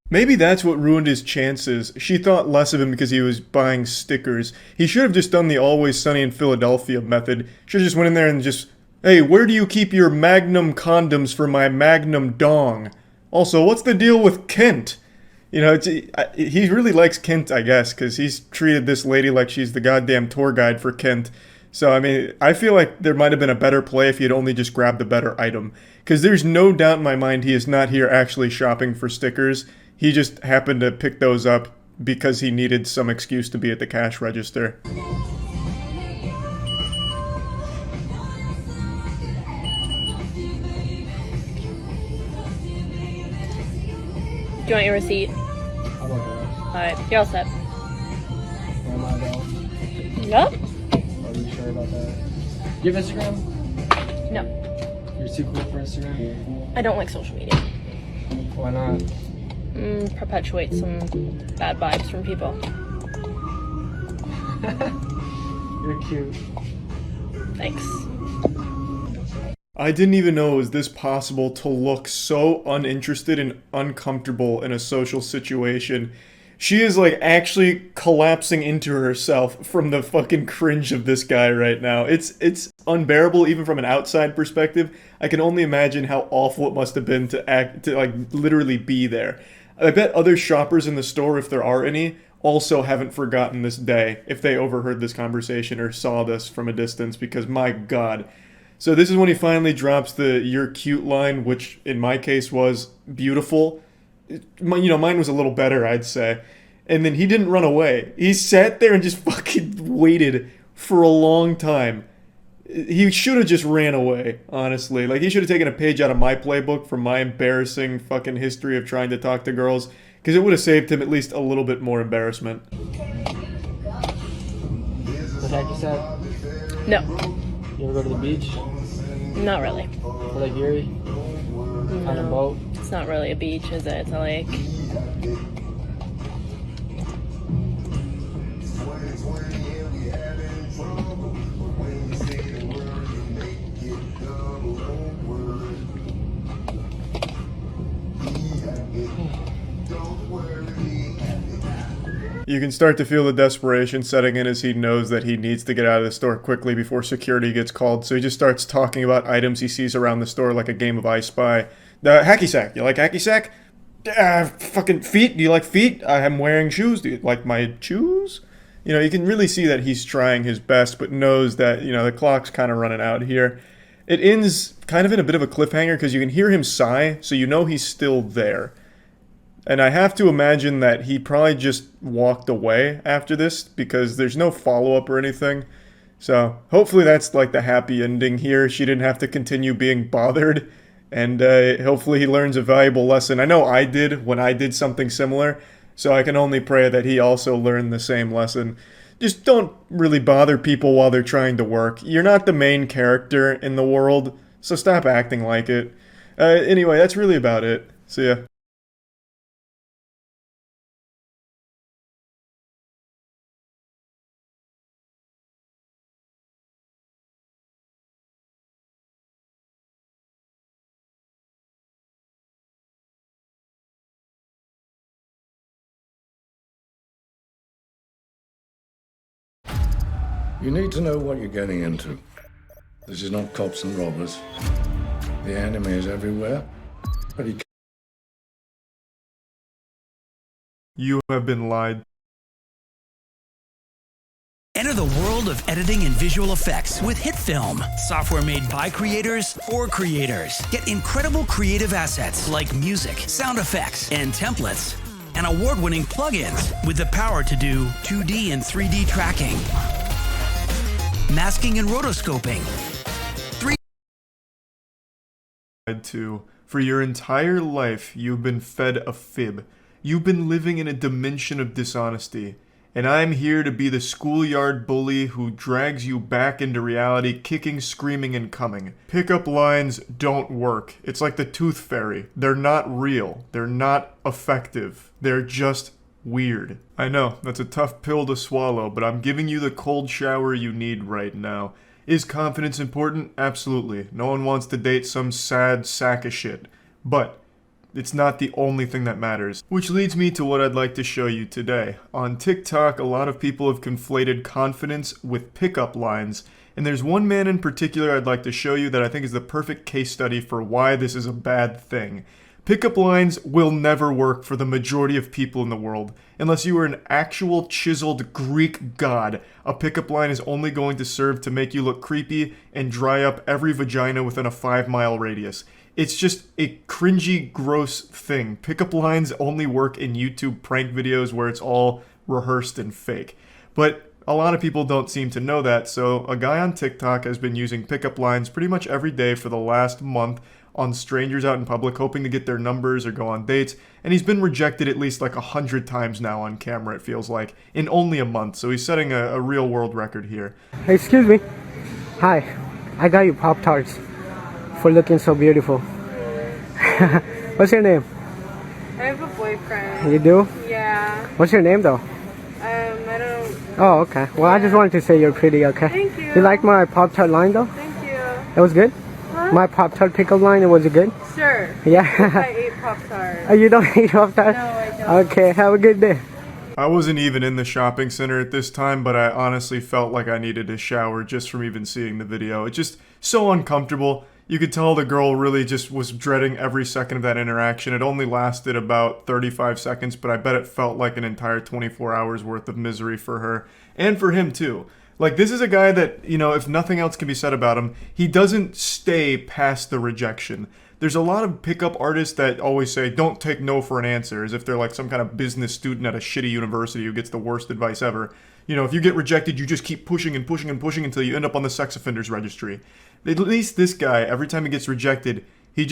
[SPEAKER 1] Maybe that's what ruined his chances. She thought less of him because he was buying stickers. He should have just done the Always Sunny in Philadelphia method. Should have just went in there and just, hey, where do you keep your Magnum condoms for my Magnum dong? Also, what's the deal with Kent? You know, he really likes Kent, I guess, because he's treated this lady like she's the goddamn tour guide for Kent. So, I mean, I feel like there might have been a better play if he had only just grabbed the better item. Because there's no doubt in my mind he is not here actually shopping for stickers. He just happened to pick those up because he needed some excuse to be at the cash register.
[SPEAKER 20] Do you want your receipt? Alright, you're all set.
[SPEAKER 2] Am I though?
[SPEAKER 20] Yep.
[SPEAKER 2] Are you sure about that? Do you have Instagram?
[SPEAKER 20] No.
[SPEAKER 2] You're too cool for Instagram?
[SPEAKER 20] I don't like social media.
[SPEAKER 2] Why not?
[SPEAKER 20] Perpetuate some bad vibes from people.
[SPEAKER 2] You're cute.
[SPEAKER 20] Thanks.
[SPEAKER 1] I didn't even know it was this possible to look so uninterested and uncomfortable in a social situation. She is like actually collapsing into herself from the fucking cringe of this guy right now. It's unbearable even from an outside perspective. I can only imagine how awful it must have been to like literally be there. I bet other shoppers in the store, if there are any, also haven't forgotten this day if they overheard this conversation or saw this from a distance, because my god. So this is when he finally drops the "you're cute" line, which in my case was beautiful. You know, mine was a little better, I'd say. And then he didn't run away. He sat there and just fucking waited for a long time. He should have just ran away, honestly. Like, he should have taken a page out of my playbook from my embarrassing fucking history of trying to talk to girls, because it would have saved him at least a little bit more embarrassment.
[SPEAKER 2] The heck you said?
[SPEAKER 20] No.
[SPEAKER 2] You ever go to the beach?
[SPEAKER 20] Not really.
[SPEAKER 2] Or Lake Erie? On a boat?
[SPEAKER 20] It's not really a beach, is it? It's a lake.
[SPEAKER 1] You can start to feel the desperation setting in as he knows that he needs to get out of the store quickly before security gets called, so he just starts talking about items he sees around the store like a game of I Spy. The hacky sack. You like hacky sack? Fucking feet. Do you like feet? I'm wearing shoes. Do you like my shoes? You know, you can really see that he's trying his best, but knows that, you know, the clock's kind of running out here. It ends kind of in a bit of a cliffhanger because you can hear him sigh, so you know he's still there. And I have to imagine that he probably just walked away after this because there's no follow-up or anything. So hopefully that's like the happy ending here. She didn't have to continue being bothered. And hopefully he learns a valuable lesson. I know I did when I did something similar. So I can only pray that he also learned the same lesson. Just don't really bother people while they're trying to work. You're not the main character in the world. So stop acting like it. Anyway, that's really about it. See ya.
[SPEAKER 21] You need to know what you're getting into. This is not cops and robbers. The enemy is everywhere, but he...
[SPEAKER 1] You have been lied.
[SPEAKER 22] Enter the world of editing and visual effects with HitFilm. Software made by creators for creators. Get incredible creative assets like music, sound effects, and templates. And award-winning plugins with the power to do 2D and 3D tracking, masking and rotoscoping.
[SPEAKER 1] For your entire life, you've been fed a fib. You've been living in a dimension of dishonesty. And I'm here to be the schoolyard bully who drags you back into reality, kicking, screaming, and coming. Pickup lines don't work. It's like the Tooth Fairy. They're not real. They're not effective. They're just weird. I know, that's a tough pill to swallow, but I'm giving you the cold shower you need right now. Is confidence important? Absolutely. No one wants to date some sad sack of shit. But it's not the only thing that matters. Which leads me to what I'd like to show you today. On TikTok, a lot of people have conflated confidence with pickup lines, and there's one man in particular I'd like to show you that I think is the perfect case study for why this is a bad thing. Pickup lines will never work for the majority of people in the world. Unless you are an actual chiseled Greek god, a pickup line is only going to serve to make you look creepy and dry up every vagina within a 5-mile radius. It's just a cringy, gross thing. Pickup lines only work in YouTube prank videos where it's all rehearsed and fake. But a lot of people don't seem to know that, so a guy on TikTok has been using pickup lines pretty much every day for the last month on strangers out in public, hoping to get their numbers or go on dates, and he's been rejected at least like 100 times now on camera, it feels like, in only a month, so he's setting a real world record here.
[SPEAKER 23] Excuse me. Hi, I got you Pop-Tarts for looking so beautiful. What's your name?
[SPEAKER 20] I have a boyfriend.
[SPEAKER 23] You do?
[SPEAKER 20] Yeah.
[SPEAKER 23] What's your name though?
[SPEAKER 20] I don't...
[SPEAKER 23] Oh, okay. Well, I just wanted to say you're pretty, okay?
[SPEAKER 20] Thank you.
[SPEAKER 23] You like my Pop-Tart line though?
[SPEAKER 20] Thank you.
[SPEAKER 23] It was good?
[SPEAKER 20] Huh?
[SPEAKER 23] My Pop-Tart pickup line, was it good?
[SPEAKER 20] Sure.
[SPEAKER 23] Yeah.
[SPEAKER 20] I ate Pop-Tarts.
[SPEAKER 23] Oh, you don't eat Pop-Tart?
[SPEAKER 20] No, I don't.
[SPEAKER 23] Okay, have a good day.
[SPEAKER 1] I wasn't even in the shopping center at this time, but I honestly felt like I needed a shower just from even seeing the video. It's just so uncomfortable. You could tell the girl really just was dreading every second of that interaction. It only lasted about 35 seconds, but I bet it felt like an entire 24 hours worth of misery for her. And for him too. Like, this is a guy that, you know, if nothing else can be said about him, he doesn't stay past the rejection. There's a lot of pickup artists that always say, don't take no for an answer, as if they're like some kind of business student at a shitty university who gets the worst advice ever. You know, if you get rejected, you just keep pushing and pushing and pushing until you end up on the sex offenders registry. At least this guy, every time he gets rejected, he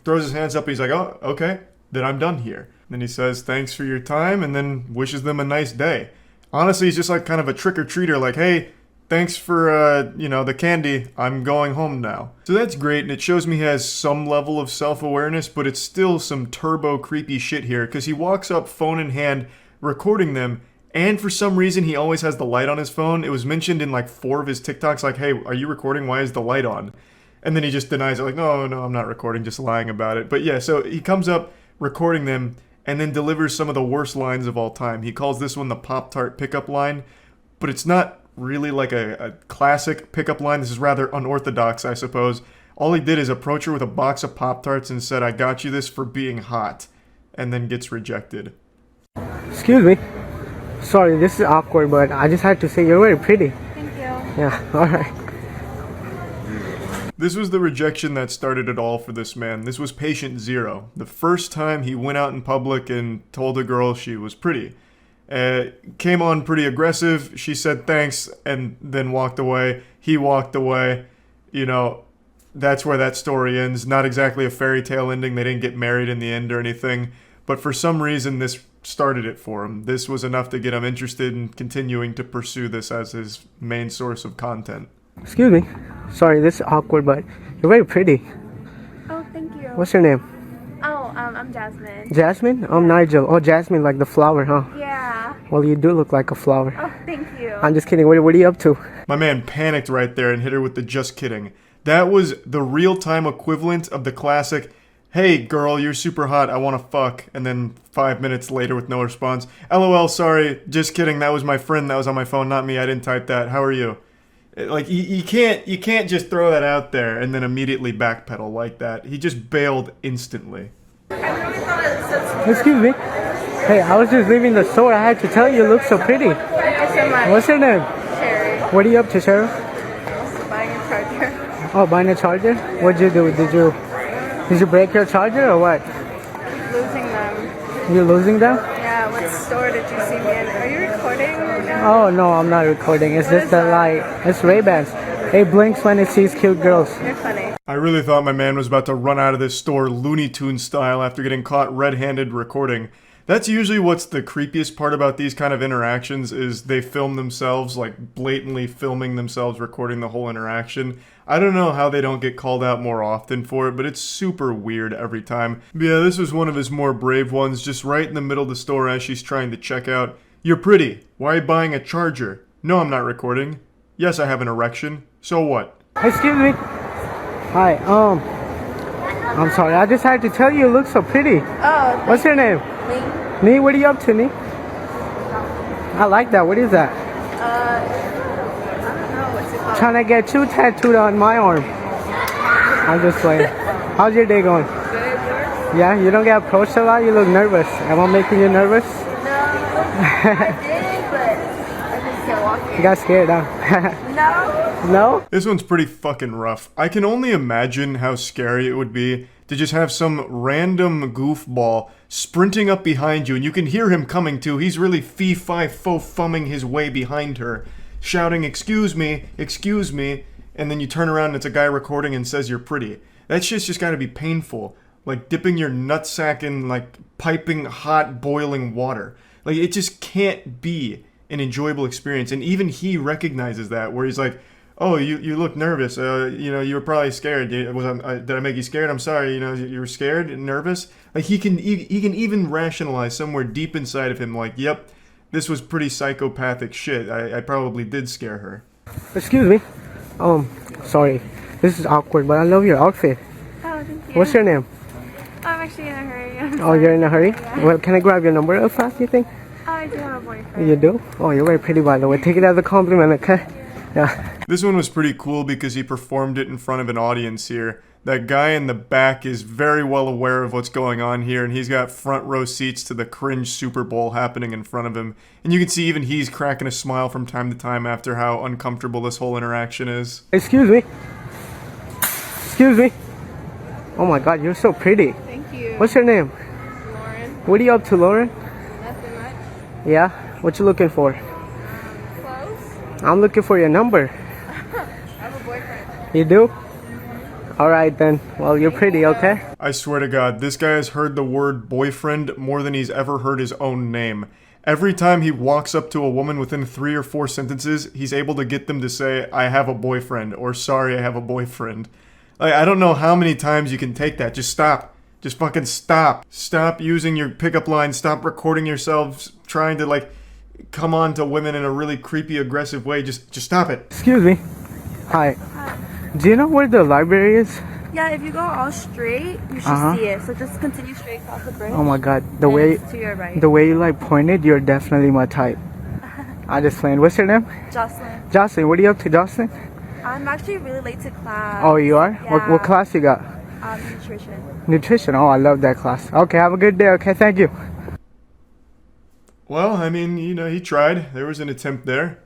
[SPEAKER 1] throws his hands up and he's like, oh, okay, then I'm done here. Then he says, thanks for your time, and then wishes them a nice day. Honestly, he's just like kind of a trick-or-treater, like, hey, thanks for, you know, the candy, I'm going home now. So that's great, and it shows me he has some level of self-awareness, but it's still some turbo creepy shit here, because he walks up phone in hand, recording them, and for some reason he always has the light on his phone. It was mentioned in like 4 of his TikToks, like, hey, are you recording? Why is the light on? And then he just denies it, like, no, I'm not recording, just lying about it. But yeah, so he comes up recording them, and then delivers some of the worst lines of all time. He calls this one the Pop-Tart pickup line, but it's not really like a classic pickup line. This is rather unorthodox, I suppose. All he did is approach her with a box of Pop-Tarts and said, I got you this for being hot, and then gets rejected.
[SPEAKER 23] Excuse me. Sorry, this is awkward, but I just had to say you're very pretty.
[SPEAKER 20] Thank you.
[SPEAKER 23] Yeah, alright.
[SPEAKER 1] This was the rejection that started it all for this man. This was patient zero. The first time he went out in public and told a girl she was pretty. Came on pretty aggressive. She said thanks and then walked away. He walked away. You know, that's where that story ends. Not exactly a fairy tale ending. They didn't get married in the end or anything. But for some reason, this started it for him. This was enough to get him interested in continuing to pursue this as his main source of content.
[SPEAKER 23] Excuse me. Sorry, this is awkward, but you're very pretty.
[SPEAKER 20] Oh, thank you.
[SPEAKER 23] What's your name?
[SPEAKER 20] Oh, I'm Jasmine.
[SPEAKER 23] Jasmine? I'm Nigel. Oh, Jasmine, like the flower, huh?
[SPEAKER 20] Yeah.
[SPEAKER 23] Well, you do look like a flower.
[SPEAKER 20] Oh, thank you.
[SPEAKER 23] I'm just kidding. What are you up to?
[SPEAKER 1] My man panicked right there and hit her with the just kidding. That was the real-time equivalent of the classic, hey girl, you're super hot, I wanna fuck, and then 5 minutes later with no response. LOL, sorry, just kidding, that was my friend, that was on my phone, not me, I didn't type that, how are you? Like, you can't just throw that out there and then immediately backpedal like that. He just bailed instantly.
[SPEAKER 23] Excuse me. Hey, I was just leaving the store. I had to tell you, you look so pretty.
[SPEAKER 20] Thank you so much.
[SPEAKER 23] What's your name?
[SPEAKER 20] Sherry.
[SPEAKER 23] What are you up to, Sarah?
[SPEAKER 20] Buying a charger.
[SPEAKER 23] Oh, buying a charger? What'd you do? Did you break your charger or what?
[SPEAKER 20] Losing them.
[SPEAKER 23] You're losing them?
[SPEAKER 20] Yeah, what store did you see me in? Are you recording right now?
[SPEAKER 23] Oh, no, I'm not recording. It's just the light. It's Ray-Bans. It blinks when it sees cute girls.
[SPEAKER 20] You're funny.
[SPEAKER 1] I really thought my man was about to run out of this store Looney Tunes style after getting caught red-handed recording. That's usually what's the creepiest part about these kind of interactions is they film themselves, like blatantly filming themselves recording the whole interaction. I don't know how they don't get called out more often for it, but it's super weird every time. But yeah, this was one of his more brave ones, just right in the middle of the store as she's trying to check out. You're pretty. Why are you buying a charger? No, I'm not recording. Yes, I have an erection. So what?
[SPEAKER 23] Excuse me. Hi, I'm sorry. I just had to tell you look so pretty.
[SPEAKER 20] Oh.
[SPEAKER 23] What's your name?
[SPEAKER 20] Me.
[SPEAKER 23] Nee, what are you up to, Nee? I like that. What is that?
[SPEAKER 20] I don't know. What's it called?
[SPEAKER 23] Trying to get you tattooed on my arm. I'm just playing. How's your day going?
[SPEAKER 20] Good.
[SPEAKER 23] Yeah, you don't get approached a lot? You look nervous. Am I making you nervous?
[SPEAKER 20] No. I did, but I just can't walk in.
[SPEAKER 23] You got scared, huh?
[SPEAKER 20] No.
[SPEAKER 23] No?
[SPEAKER 1] This one's pretty fucking rough. I can only imagine how scary it would be to just have some random goofball sprinting up behind you and you can hear him coming too. He's really fee-fi-fo-fumming his way behind her, shouting, excuse me, and then you turn around and it's a guy recording and says you're pretty. That shit's just gotta be painful. Like dipping your nutsack in like piping hot boiling water. Like it just can't be an enjoyable experience. And even he recognizes that, where he's like, oh, you look nervous. You know, you were probably scared. Did I make you scared? I'm sorry. You know, you were scared and nervous. Like he can even rationalize somewhere deep inside of him, like, yep, this was pretty psychopathic shit. I probably did scare her.
[SPEAKER 23] Excuse me. Sorry. This is awkward, but I love your outfit.
[SPEAKER 20] Oh, thank you.
[SPEAKER 23] What's your name?
[SPEAKER 20] I'm actually in a hurry.
[SPEAKER 23] Oh, you're in a hurry?
[SPEAKER 20] Yeah.
[SPEAKER 23] Well, can I grab your number real fast, you think?
[SPEAKER 20] I do have a boyfriend.
[SPEAKER 23] You do? Oh, you're very pretty, by the way. Take it as a compliment, okay? Yeah.
[SPEAKER 1] This one was pretty cool because he performed it in front of an audience here. That guy in the back is very well aware of what's going on here, and he's got front row seats to the cringe Super Bowl happening in front of him. And you can see even he's cracking a smile from time to time after how uncomfortable this whole interaction is.
[SPEAKER 23] Excuse me. Excuse me. Oh my god, you're so pretty.
[SPEAKER 20] Thank you.
[SPEAKER 23] What's your name?
[SPEAKER 20] Lauren.
[SPEAKER 23] What are you up to, Lauren?
[SPEAKER 20] Nothing much.
[SPEAKER 23] Yeah? What you looking for?
[SPEAKER 20] Close.
[SPEAKER 23] I'm looking for your number.
[SPEAKER 20] I have a boyfriend.
[SPEAKER 23] You do? Alright then. Well, you're pretty, okay?
[SPEAKER 1] I swear to God, this guy has heard the word boyfriend more than he's ever heard his own name. Every time he walks up to a woman within 3 or 4 sentences, he's able to get them to say, I have a boyfriend, or sorry, I have a boyfriend. Like, I don't know how many times you can take that. Just stop. Just fucking stop. Stop using your pickup lines. Stop recording yourselves trying to, like, come on to women in a really creepy, aggressive way. Just stop it.
[SPEAKER 23] Excuse me. Hi. Do you know where the library is?
[SPEAKER 20] Yeah, if you go all straight, you should see it. So just continue straight across the bridge.
[SPEAKER 23] Oh my god.
[SPEAKER 20] It's to your right.
[SPEAKER 23] The way you like pointed, you're definitely my type. I just playing. What's your name?
[SPEAKER 20] Jocelyn.
[SPEAKER 23] Jocelyn, what are you up to, Jocelyn?
[SPEAKER 20] I'm actually really late to class.
[SPEAKER 23] Oh, you are?
[SPEAKER 20] Yeah.
[SPEAKER 23] What class you got?
[SPEAKER 20] Nutrition.
[SPEAKER 23] Nutrition. Oh, I love that class. Okay, have a good day. Okay, thank you.
[SPEAKER 1] Well, I mean, you know, he tried. There was an attempt there.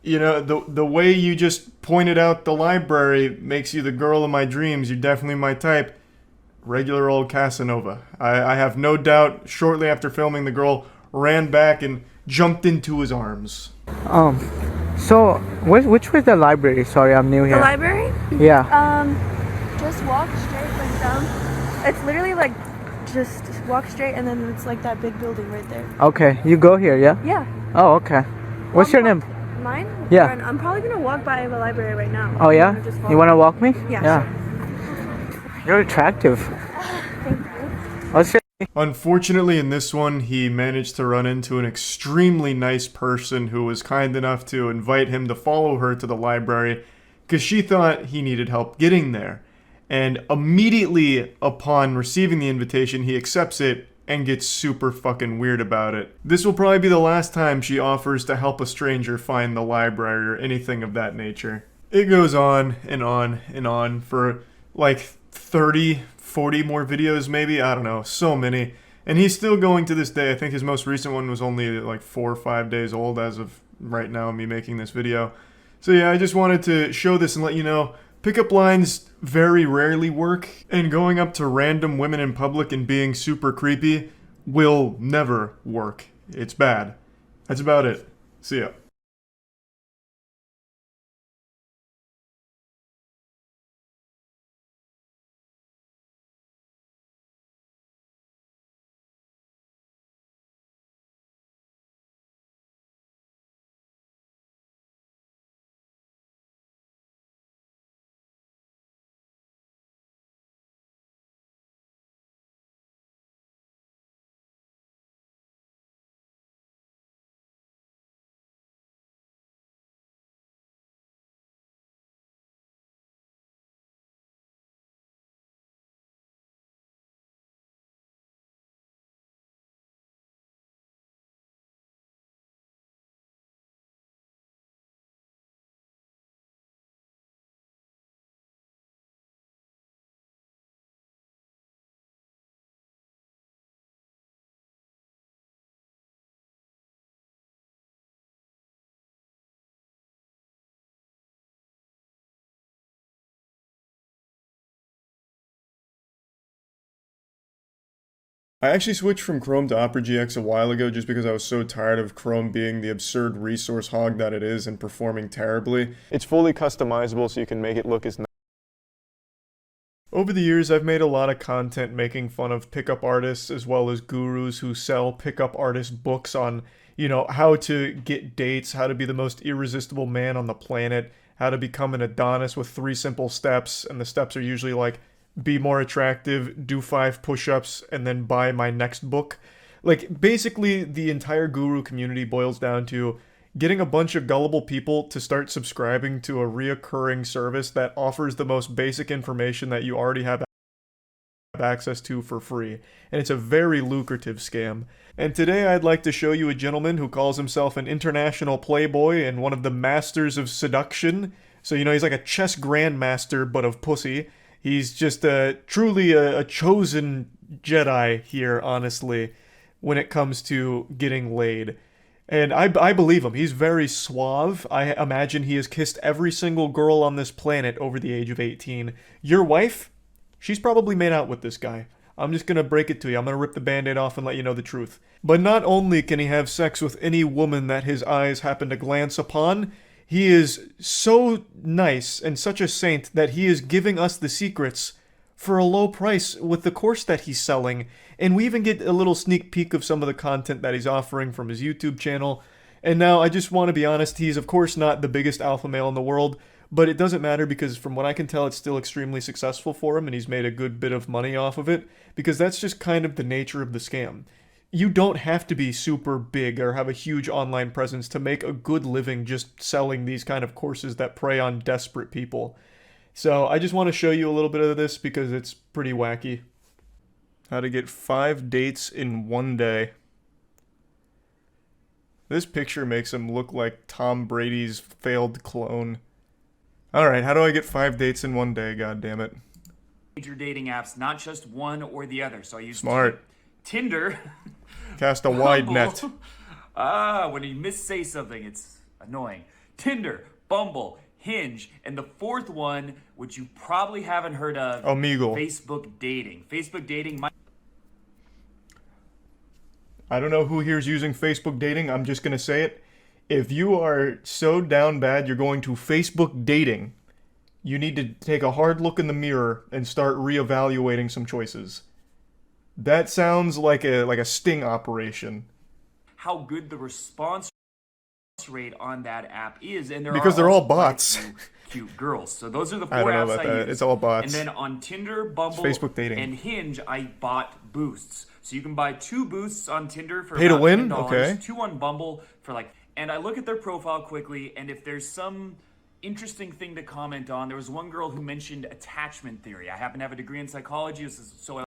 [SPEAKER 1] You know, the way you just pointed out the library makes you the girl of my dreams. You're definitely my type. Regular old Casanova. I have no doubt shortly after filming, the girl ran back and jumped into his arms.
[SPEAKER 23] So, which was the library? Sorry, I'm new here.
[SPEAKER 20] The library?
[SPEAKER 23] Yeah.
[SPEAKER 20] Just walk straight like down. It's literally like, just walk straight and then it's like that big building right there.
[SPEAKER 23] Okay, you go here, yeah?
[SPEAKER 20] Yeah.
[SPEAKER 23] Oh, okay. What's your name?
[SPEAKER 20] mind?
[SPEAKER 23] Yeah.
[SPEAKER 20] And I'm probably gonna walk by the library right now.
[SPEAKER 23] Oh yeah? You wanna walk me?
[SPEAKER 20] Yeah.
[SPEAKER 23] You're attractive. What's your
[SPEAKER 1] Unfortunately, in this one, he managed to run into an extremely nice person who was kind enough to invite him to follow her to the library because she thought he needed help getting there. And immediately upon receiving the invitation, he accepts it and gets super fucking weird about it. This will probably be the last time she offers to help a stranger find the library or anything of that nature. It goes on and on and on for like 30, 40 more videos maybe, I don't know, so many. And he's still going to this day. I think his most recent one was only like 4 or 5 days old as of right now, me making this video. So yeah, I just wanted to show this and let you know, pickup lines very rarely work, and going up to random women in public and being super creepy will never work. It's bad. That's about it. See ya. I actually switched from Chrome to Opera GX a while ago just because I was so tired of Chrome being the absurd resource hog that it is and performing terribly. It's fully customizable so you can make it look as nice. Over the years, I've made a lot of content making fun of pickup artists as well as gurus who sell pickup artist books on, you know, how to get dates, how to be the most irresistible man on the planet, how to become an Adonis with 3 simple steps, and the steps are usually like, be more attractive, do 5 push-ups, and then buy my next book. Like, basically, the entire guru community boils down to getting a bunch of gullible people to start subscribing to a reoccurring service that offers the most basic information that you already have access to for free. And it's a very lucrative scam. And today I'd like to show you a gentleman who calls himself an international playboy and one of the masters of seduction. So, you know, he's like a chess grandmaster, but of pussy. He's just truly a chosen Jedi here, honestly, when it comes to getting laid. And I believe him. He's very suave. I imagine he has kissed every single girl on this planet over the age of 18. Your wife? She's probably made out with this guy. I'm just gonna break it to you. I'm gonna rip the band-aid off and let you know the truth. But not only can he have sex with any woman that his eyes happen to glance upon, he is so nice and such a saint that he is giving us the secrets for a low price with the course that he's selling. And we even get a little sneak peek of some of the content that he's offering from his YouTube channel. And now, I just want to be honest, he's of course not the biggest alpha male in the world, but it doesn't matter because from what I can tell, it's still extremely successful for him and he's made a good bit of money off of it, because that's just kind of the nature of the scam. You don't have to be super big or have a huge online presence to make a good living just selling these kind of courses that prey on desperate people. So I just want to show you a little bit of this because it's pretty wacky. How to get 5 dates in 1 day. This picture makes him look like Tom Brady's failed clone. Alright, how do I get 5 dates in 1 day, goddammit?
[SPEAKER 3] Major dating apps, not just one or the other. So I use
[SPEAKER 1] Smart.
[SPEAKER 3] Tinder.
[SPEAKER 1] Cast a wide net.
[SPEAKER 3] When you say something, it's annoying. Tinder, Bumble, Hinge, and the 4th one, which you probably haven't heard of,
[SPEAKER 1] Omegle.
[SPEAKER 3] Facebook dating. Facebook dating might...
[SPEAKER 1] I don't know who here's using Facebook dating, I'm just gonna say it. If you are so down bad you're going to Facebook dating, you need to take a hard look in the mirror and start reevaluating some choices. That sounds like a sting operation.
[SPEAKER 3] How good the response rate on that app is, and there
[SPEAKER 1] Because
[SPEAKER 3] are
[SPEAKER 1] they're all
[SPEAKER 3] also quite a
[SPEAKER 1] bots.
[SPEAKER 3] few cute girls. So those are the
[SPEAKER 1] I
[SPEAKER 3] four
[SPEAKER 1] don't know
[SPEAKER 3] apps
[SPEAKER 1] about
[SPEAKER 3] I
[SPEAKER 1] that.
[SPEAKER 3] use.
[SPEAKER 1] It's all bots.
[SPEAKER 3] And then on Tinder, Bumble,
[SPEAKER 1] Facebook dating.
[SPEAKER 3] and Hinge, I bought boosts. So you can buy 2 boosts on Tinder for
[SPEAKER 1] Pay to
[SPEAKER 3] about
[SPEAKER 1] win?
[SPEAKER 3] $10,
[SPEAKER 1] Okay.
[SPEAKER 3] 2 on Bumble for like. And I look at their profile quickly, and if there's some interesting thing to comment on, there was one girl who mentioned attachment theory. I happen to have a degree in psychology, so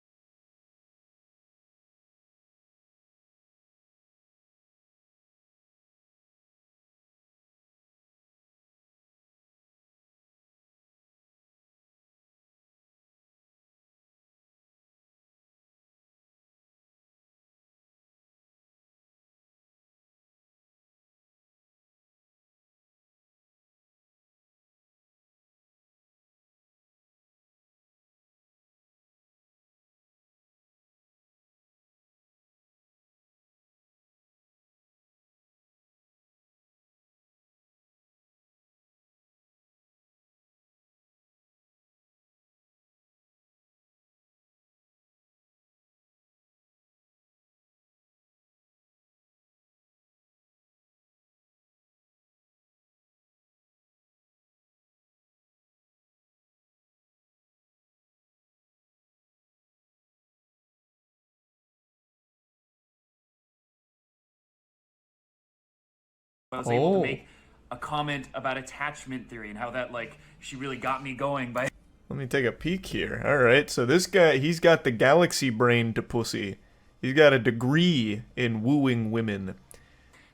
[SPEAKER 3] I was able to make a comment about attachment theory and how that, like, she really got me going by.
[SPEAKER 1] Let me take a peek here. Alright, so this guy, he's got the galaxy brain to pussy. He's got a degree in wooing women.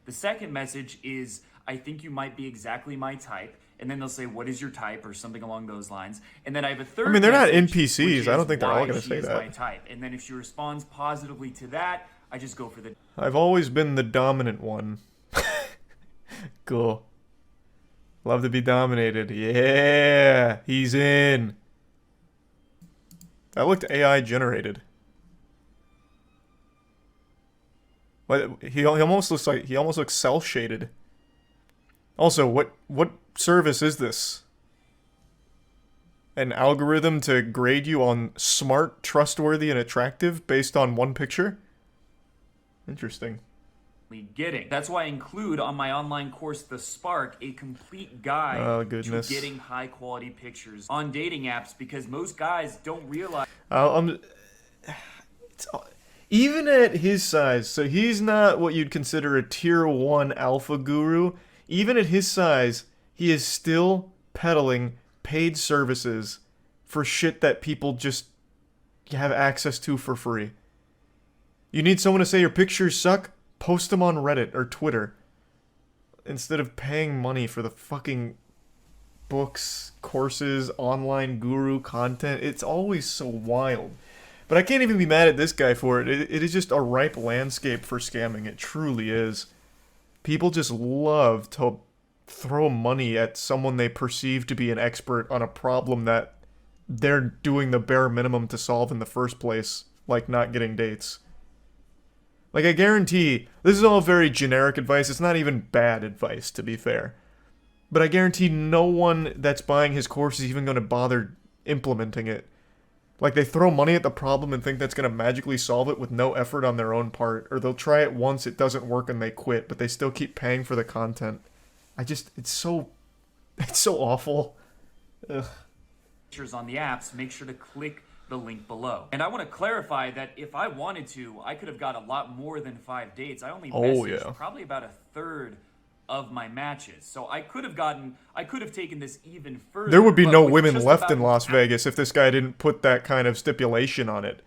[SPEAKER 3] The second message is, I think you might be exactly my type. And then they'll say, what is your type? Or something along those lines. And then I have a third
[SPEAKER 1] I mean, they're not
[SPEAKER 3] message,
[SPEAKER 1] NPCs.
[SPEAKER 3] which
[SPEAKER 1] I don't
[SPEAKER 3] is
[SPEAKER 1] think they're all
[SPEAKER 3] why
[SPEAKER 1] gonna
[SPEAKER 3] she
[SPEAKER 1] say
[SPEAKER 3] is
[SPEAKER 1] that.
[SPEAKER 3] my type. And then if she responds positively to that, I just go for the...
[SPEAKER 1] I've always been the dominant one. Cool. Love to be dominated. Yeah, he's in. That looked AI generated. But he almost looks cell shaded. Also, what service is this? An algorithm to grade you on smart, trustworthy, and attractive based on one picture? Interesting.
[SPEAKER 3] getting. That's why I include on my online course, The Spark, a complete guide to getting high quality pictures on dating apps, because most guys don't realize.
[SPEAKER 1] Even at his size, so he's not what you'd consider a tier 1 alpha guru. Even at his size, he is still peddling paid services for shit that people just have access to for free. You need someone to say your pictures suck? Post them on Reddit or Twitter. Instead of paying money for the fucking books, courses, online guru content. It's always so wild. But I can't even be mad at this guy for it. It is just a ripe landscape for scamming. It truly is. People just love to throw money at someone they perceive to be an expert on a problem that they're doing the bare minimum to solve in the first place, like not getting dates. Like, I guarantee, this is all very generic advice. It's not even bad advice, to be fair. But I guarantee no one that's buying his course is even going to bother implementing it. Like, they throw money at the problem and think that's going to magically solve it with no effort on their own part. Or they'll try it once, it doesn't work, and they quit, but they still keep paying for the content. It's so awful. Ugh.
[SPEAKER 3] Pictures on the apps, make sure to click the link below. And I want to clarify that if I wanted to, I could have got a lot more than 5 dates. I only messaged probably about a third of my matches. So I could have taken this even further.
[SPEAKER 1] There would be no
[SPEAKER 3] with
[SPEAKER 1] women
[SPEAKER 3] just
[SPEAKER 1] left
[SPEAKER 3] about
[SPEAKER 1] in Las Vegas if this guy didn't put that kind of stipulation on it.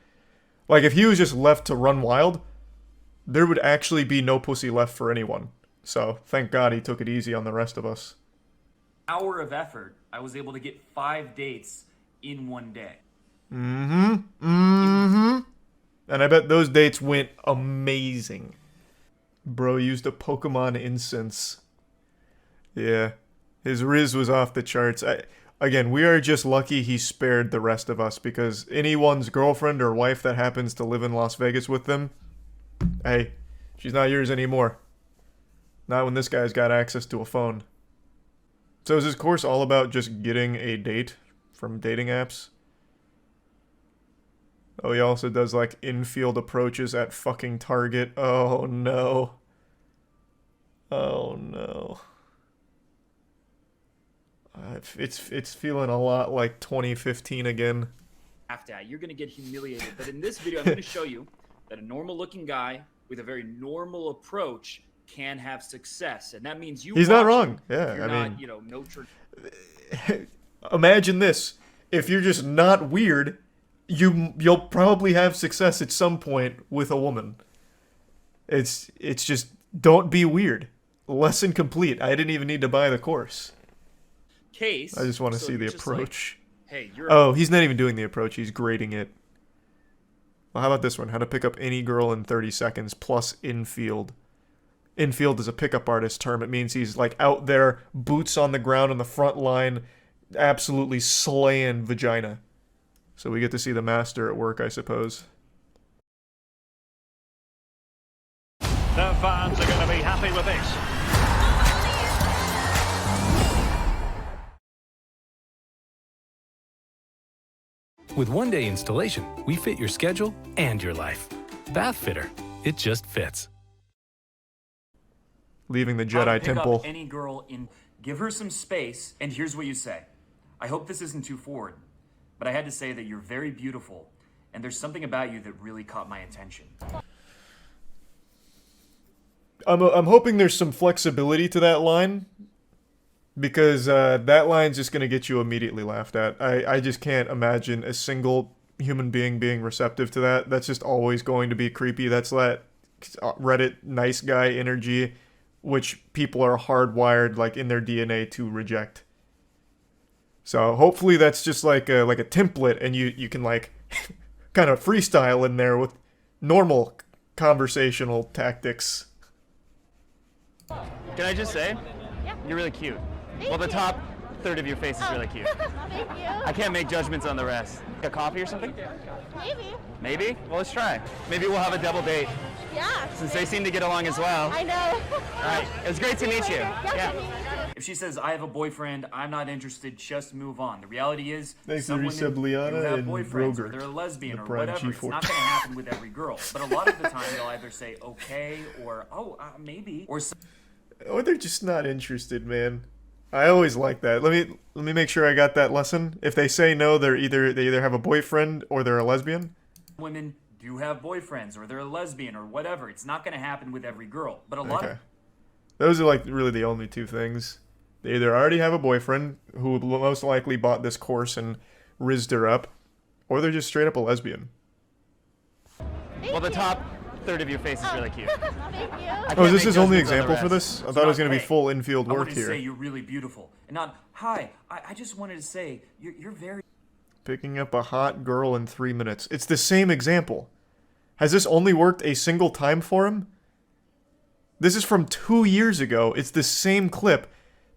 [SPEAKER 1] Like, if he was just left to run wild, there would actually be no pussy left for anyone. So, thank God he took it easy on the rest of us.
[SPEAKER 3] hour of effort, I was able to get 5 dates in one day.
[SPEAKER 1] And I bet those dates went amazing. Bro used a Pokemon incense. Yeah. His Riz was off the charts. Again, we are just lucky he spared the rest of us, because anyone's girlfriend or wife that happens to live in Las Vegas with them, hey, she's not yours anymore. Not when this guy's got access to a phone. So is this course all about just getting a date from dating apps? Oh, he also does, like, infield approaches at fucking Target. Oh, no. Oh no. It's feeling a lot like 2015 again.
[SPEAKER 4] Laughed at. You're gonna get humiliated. But in this video, I'm gonna show you that a normal-looking guy with a very normal approach can have success, and that means you.
[SPEAKER 1] He's not wrong. Yeah,
[SPEAKER 4] you're
[SPEAKER 1] I
[SPEAKER 4] not,
[SPEAKER 1] mean,
[SPEAKER 4] you know, no church.
[SPEAKER 1] Imagine this: if you're just not weird, you'll probably have success at some point with a woman. It's just don't be weird. Lesson complete. I didn't even need to buy the course.
[SPEAKER 4] Case.
[SPEAKER 1] I just want to
[SPEAKER 4] so
[SPEAKER 1] see the
[SPEAKER 4] you're just like,
[SPEAKER 1] approach.
[SPEAKER 4] hey, you're.
[SPEAKER 1] Oh, he's not even doing the approach. He's grading it. Well, how about this one? How to pick up any girl in 30 seconds plus infield. Infield is a pickup artist term. It means he's like out there, boots on the ground on the front line, absolutely slaying vagina. So we get to see the master at work, I suppose.
[SPEAKER 5] The fans are going to be happy with this.
[SPEAKER 7] With one-day installation, we fit your schedule and your life. Bathfitter, it just fits.
[SPEAKER 1] Leaving the
[SPEAKER 3] How to
[SPEAKER 1] Jedi
[SPEAKER 3] pick
[SPEAKER 1] Temple.
[SPEAKER 3] up any girl in, give her some space, and here's what you say. I hope this isn't too forward, but I had to say that you're very beautiful, and there's something about you that really caught my attention.
[SPEAKER 1] I'm hoping there's some flexibility to that line, because that line's just going to get you immediately laughed at. I just can't imagine a single human being being receptive to that. That's just always going to be creepy. That's that Reddit nice guy energy, which people are hardwired like in their DNA to reject. So hopefully that's just like a template, and you can like kind of freestyle in there with normal conversational tactics.
[SPEAKER 24] Can I just say, you're really cute. Well, the top third of your face is really cute.
[SPEAKER 20] Thank you.
[SPEAKER 24] I can't make judgments on the rest. A coffee or something?
[SPEAKER 20] Maybe.
[SPEAKER 24] Maybe? Well, let's try. Maybe we'll have a double date.
[SPEAKER 20] Yeah.
[SPEAKER 24] Since they seem to get along as well.
[SPEAKER 20] I know.
[SPEAKER 24] All right. It was great to meet you. Yeah.
[SPEAKER 3] If she says, I have a boyfriend, I'm not interested, just move on. The reality is,
[SPEAKER 1] Thanks
[SPEAKER 3] some
[SPEAKER 1] to
[SPEAKER 3] women do
[SPEAKER 1] Resebliana
[SPEAKER 3] have
[SPEAKER 1] and
[SPEAKER 3] boyfriends, or
[SPEAKER 1] Rogert,
[SPEAKER 3] they're a lesbian,
[SPEAKER 1] the
[SPEAKER 3] or
[SPEAKER 1] Prime
[SPEAKER 3] whatever. It's
[SPEAKER 1] G4.
[SPEAKER 3] not going to happen with every girl. But a lot of the time, they'll either say, okay, or, oh, maybe, or...
[SPEAKER 1] Or they're just not interested, man. I always like that. Let me make sure I got that lesson. If they say no, they either have a boyfriend or they're a lesbian.
[SPEAKER 3] Women do have boyfriends, or they're a lesbian, or whatever. It's not going to happen with every girl. But a lot of...
[SPEAKER 1] Those are like really the only two things. They either already have a boyfriend who most likely bought this course and rizzed her up, or they're just straight up a lesbian.
[SPEAKER 24] Well, the top third of your face is really cute.
[SPEAKER 20] Thank you.
[SPEAKER 1] Oh, is this his only example for this? I thought it was going to be full infield
[SPEAKER 3] I
[SPEAKER 1] work
[SPEAKER 3] wanted to
[SPEAKER 1] here.
[SPEAKER 3] say you're really beautiful. And not, hi, I just wanted to say, you're very...
[SPEAKER 1] Picking up a hot girl in 3 minutes. It's the same example. Has this only worked a single time for him? This is from 2 years ago. It's the same clip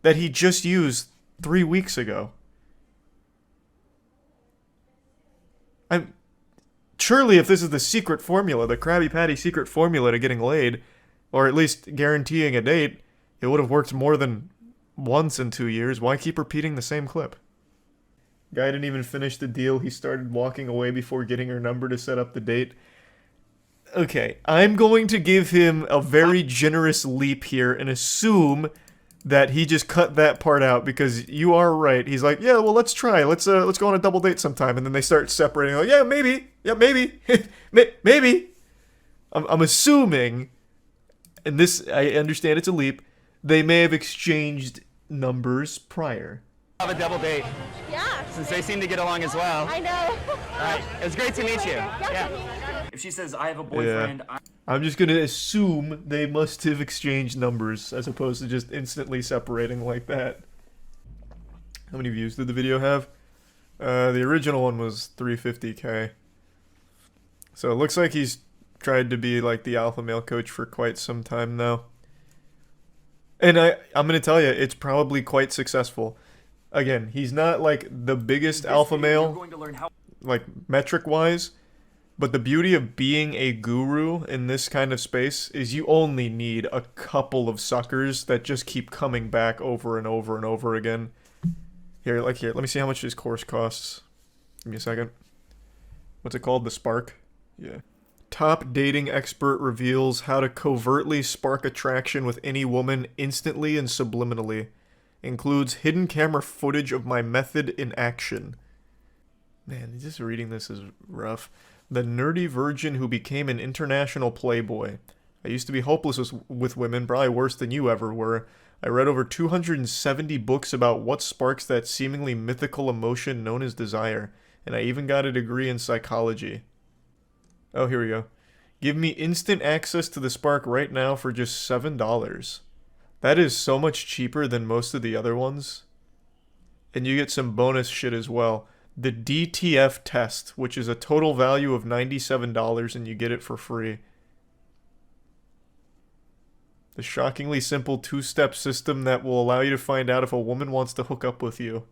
[SPEAKER 1] that he just used 3 weeks ago. Surely if this is the secret formula, the Krabby Patty secret formula to getting laid, or at least guaranteeing a date, it would have worked more than once in 2 years. Why keep repeating the same clip? Guy didn't even finish the deal. He started walking away before getting her number to set up the date. Okay, I'm going to give him a very generous leap here and assume that he just cut that part out, because you are right. He's like, yeah, well, let's try. Let's go on a double date sometime. And then they start separating. Like, yeah, maybe. Yeah, maybe. Maybe. I'm assuming, and this, I understand it's a leap, they may have exchanged numbers prior.
[SPEAKER 24] Have a double date.
[SPEAKER 20] Yeah.
[SPEAKER 24] Since they seem to get along as well.
[SPEAKER 20] I know.
[SPEAKER 24] All right. It was great to meet you. Yeah.
[SPEAKER 3] If she says, I have a boyfriend,
[SPEAKER 1] I'm just going to assume they must have exchanged numbers as opposed to just instantly separating like that. How many views did the video have? The original one was 350k. So it looks like he's tried to be like the alpha male coach for quite some time now. And I'm going to tell you, it's probably quite successful. Again, he's not like the biggest alpha male, like metric-wise, but the beauty of being a guru in this kind of space is you only need a couple of suckers that just keep coming back over and over and over again. Here, let me see how much his course costs. Give me a second. What's it called? The Spark? Yeah. Top dating expert reveals how to covertly spark attraction with any woman instantly and subliminally. Includes hidden camera footage of my method in action. Man, just reading this is rough. The nerdy virgin who became an international playboy. I used to be hopeless with women, probably worse than you ever were. I read over 270 books about what sparks that seemingly mythical emotion known as desire, and I even got a degree in psychology. Oh, here we go. Give me instant access to the spark right now for just $7. That is so much cheaper than most of the other ones. And you get some bonus shit as well. The DTF test, which is a total value of $97, and you get it for free. The shockingly simple two-step system that will allow you to find out if a woman wants to hook up with you.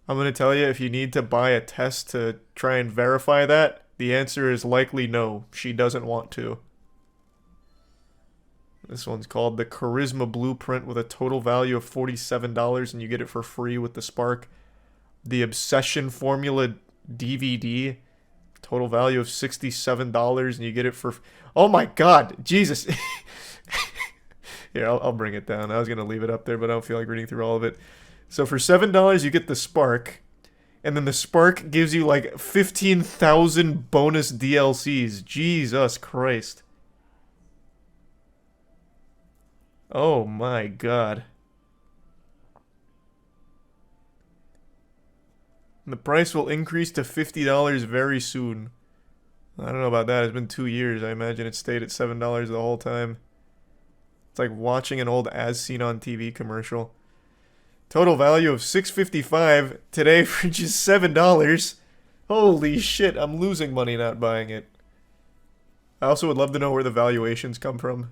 [SPEAKER 1] I'm going to tell you, if you need to buy a test to try and verify that, the answer is likely no. She doesn't want to. This one's called the Charisma Blueprint with a total value of $47, and you get it for free with the Spark. The Obsession Formula DVD, total value of $67, and you get it for... Oh my god, Jesus. Here, I'll bring it down. I was going to leave it up there, but I don't feel like reading through all of it. So for $7, you get the Spark, and then the Spark gives you like 15,000 bonus DLCs. Jesus Christ. Oh my god. The price will increase to $50 very soon. I don't know about that. It's been 2 years. I imagine it stayed at $7 the whole time. It's like watching an old As Seen on TV commercial. Total value of $6.55 today for just $7. Holy shit, I'm losing money not buying it. I also would love to know where the valuations come from.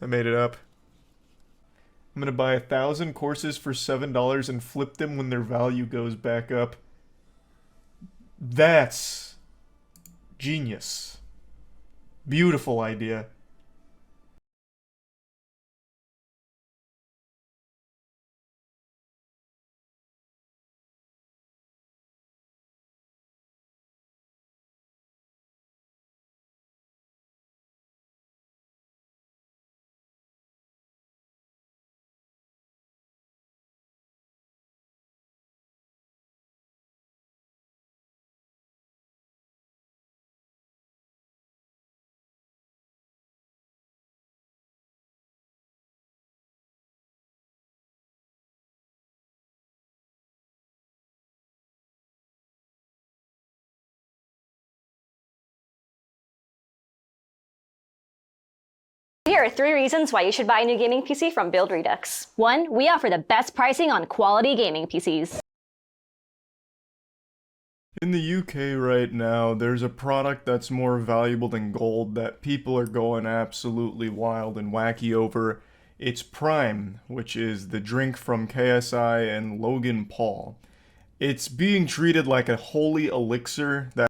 [SPEAKER 1] I made it up. I'm gonna buy 1,000 courses for $7 and flip them when their value goes back up. That's genius. Beautiful idea.
[SPEAKER 6] Here are 3 reasons why you should buy a new gaming PC from Build Redux. 1, we offer the best pricing on quality gaming PCs.
[SPEAKER 1] In the UK right now, there's a product that's more valuable than gold that people are going absolutely wild and wacky over. It's Prime, which is the drink from KSI and Logan Paul. It's being treated like a holy elixir that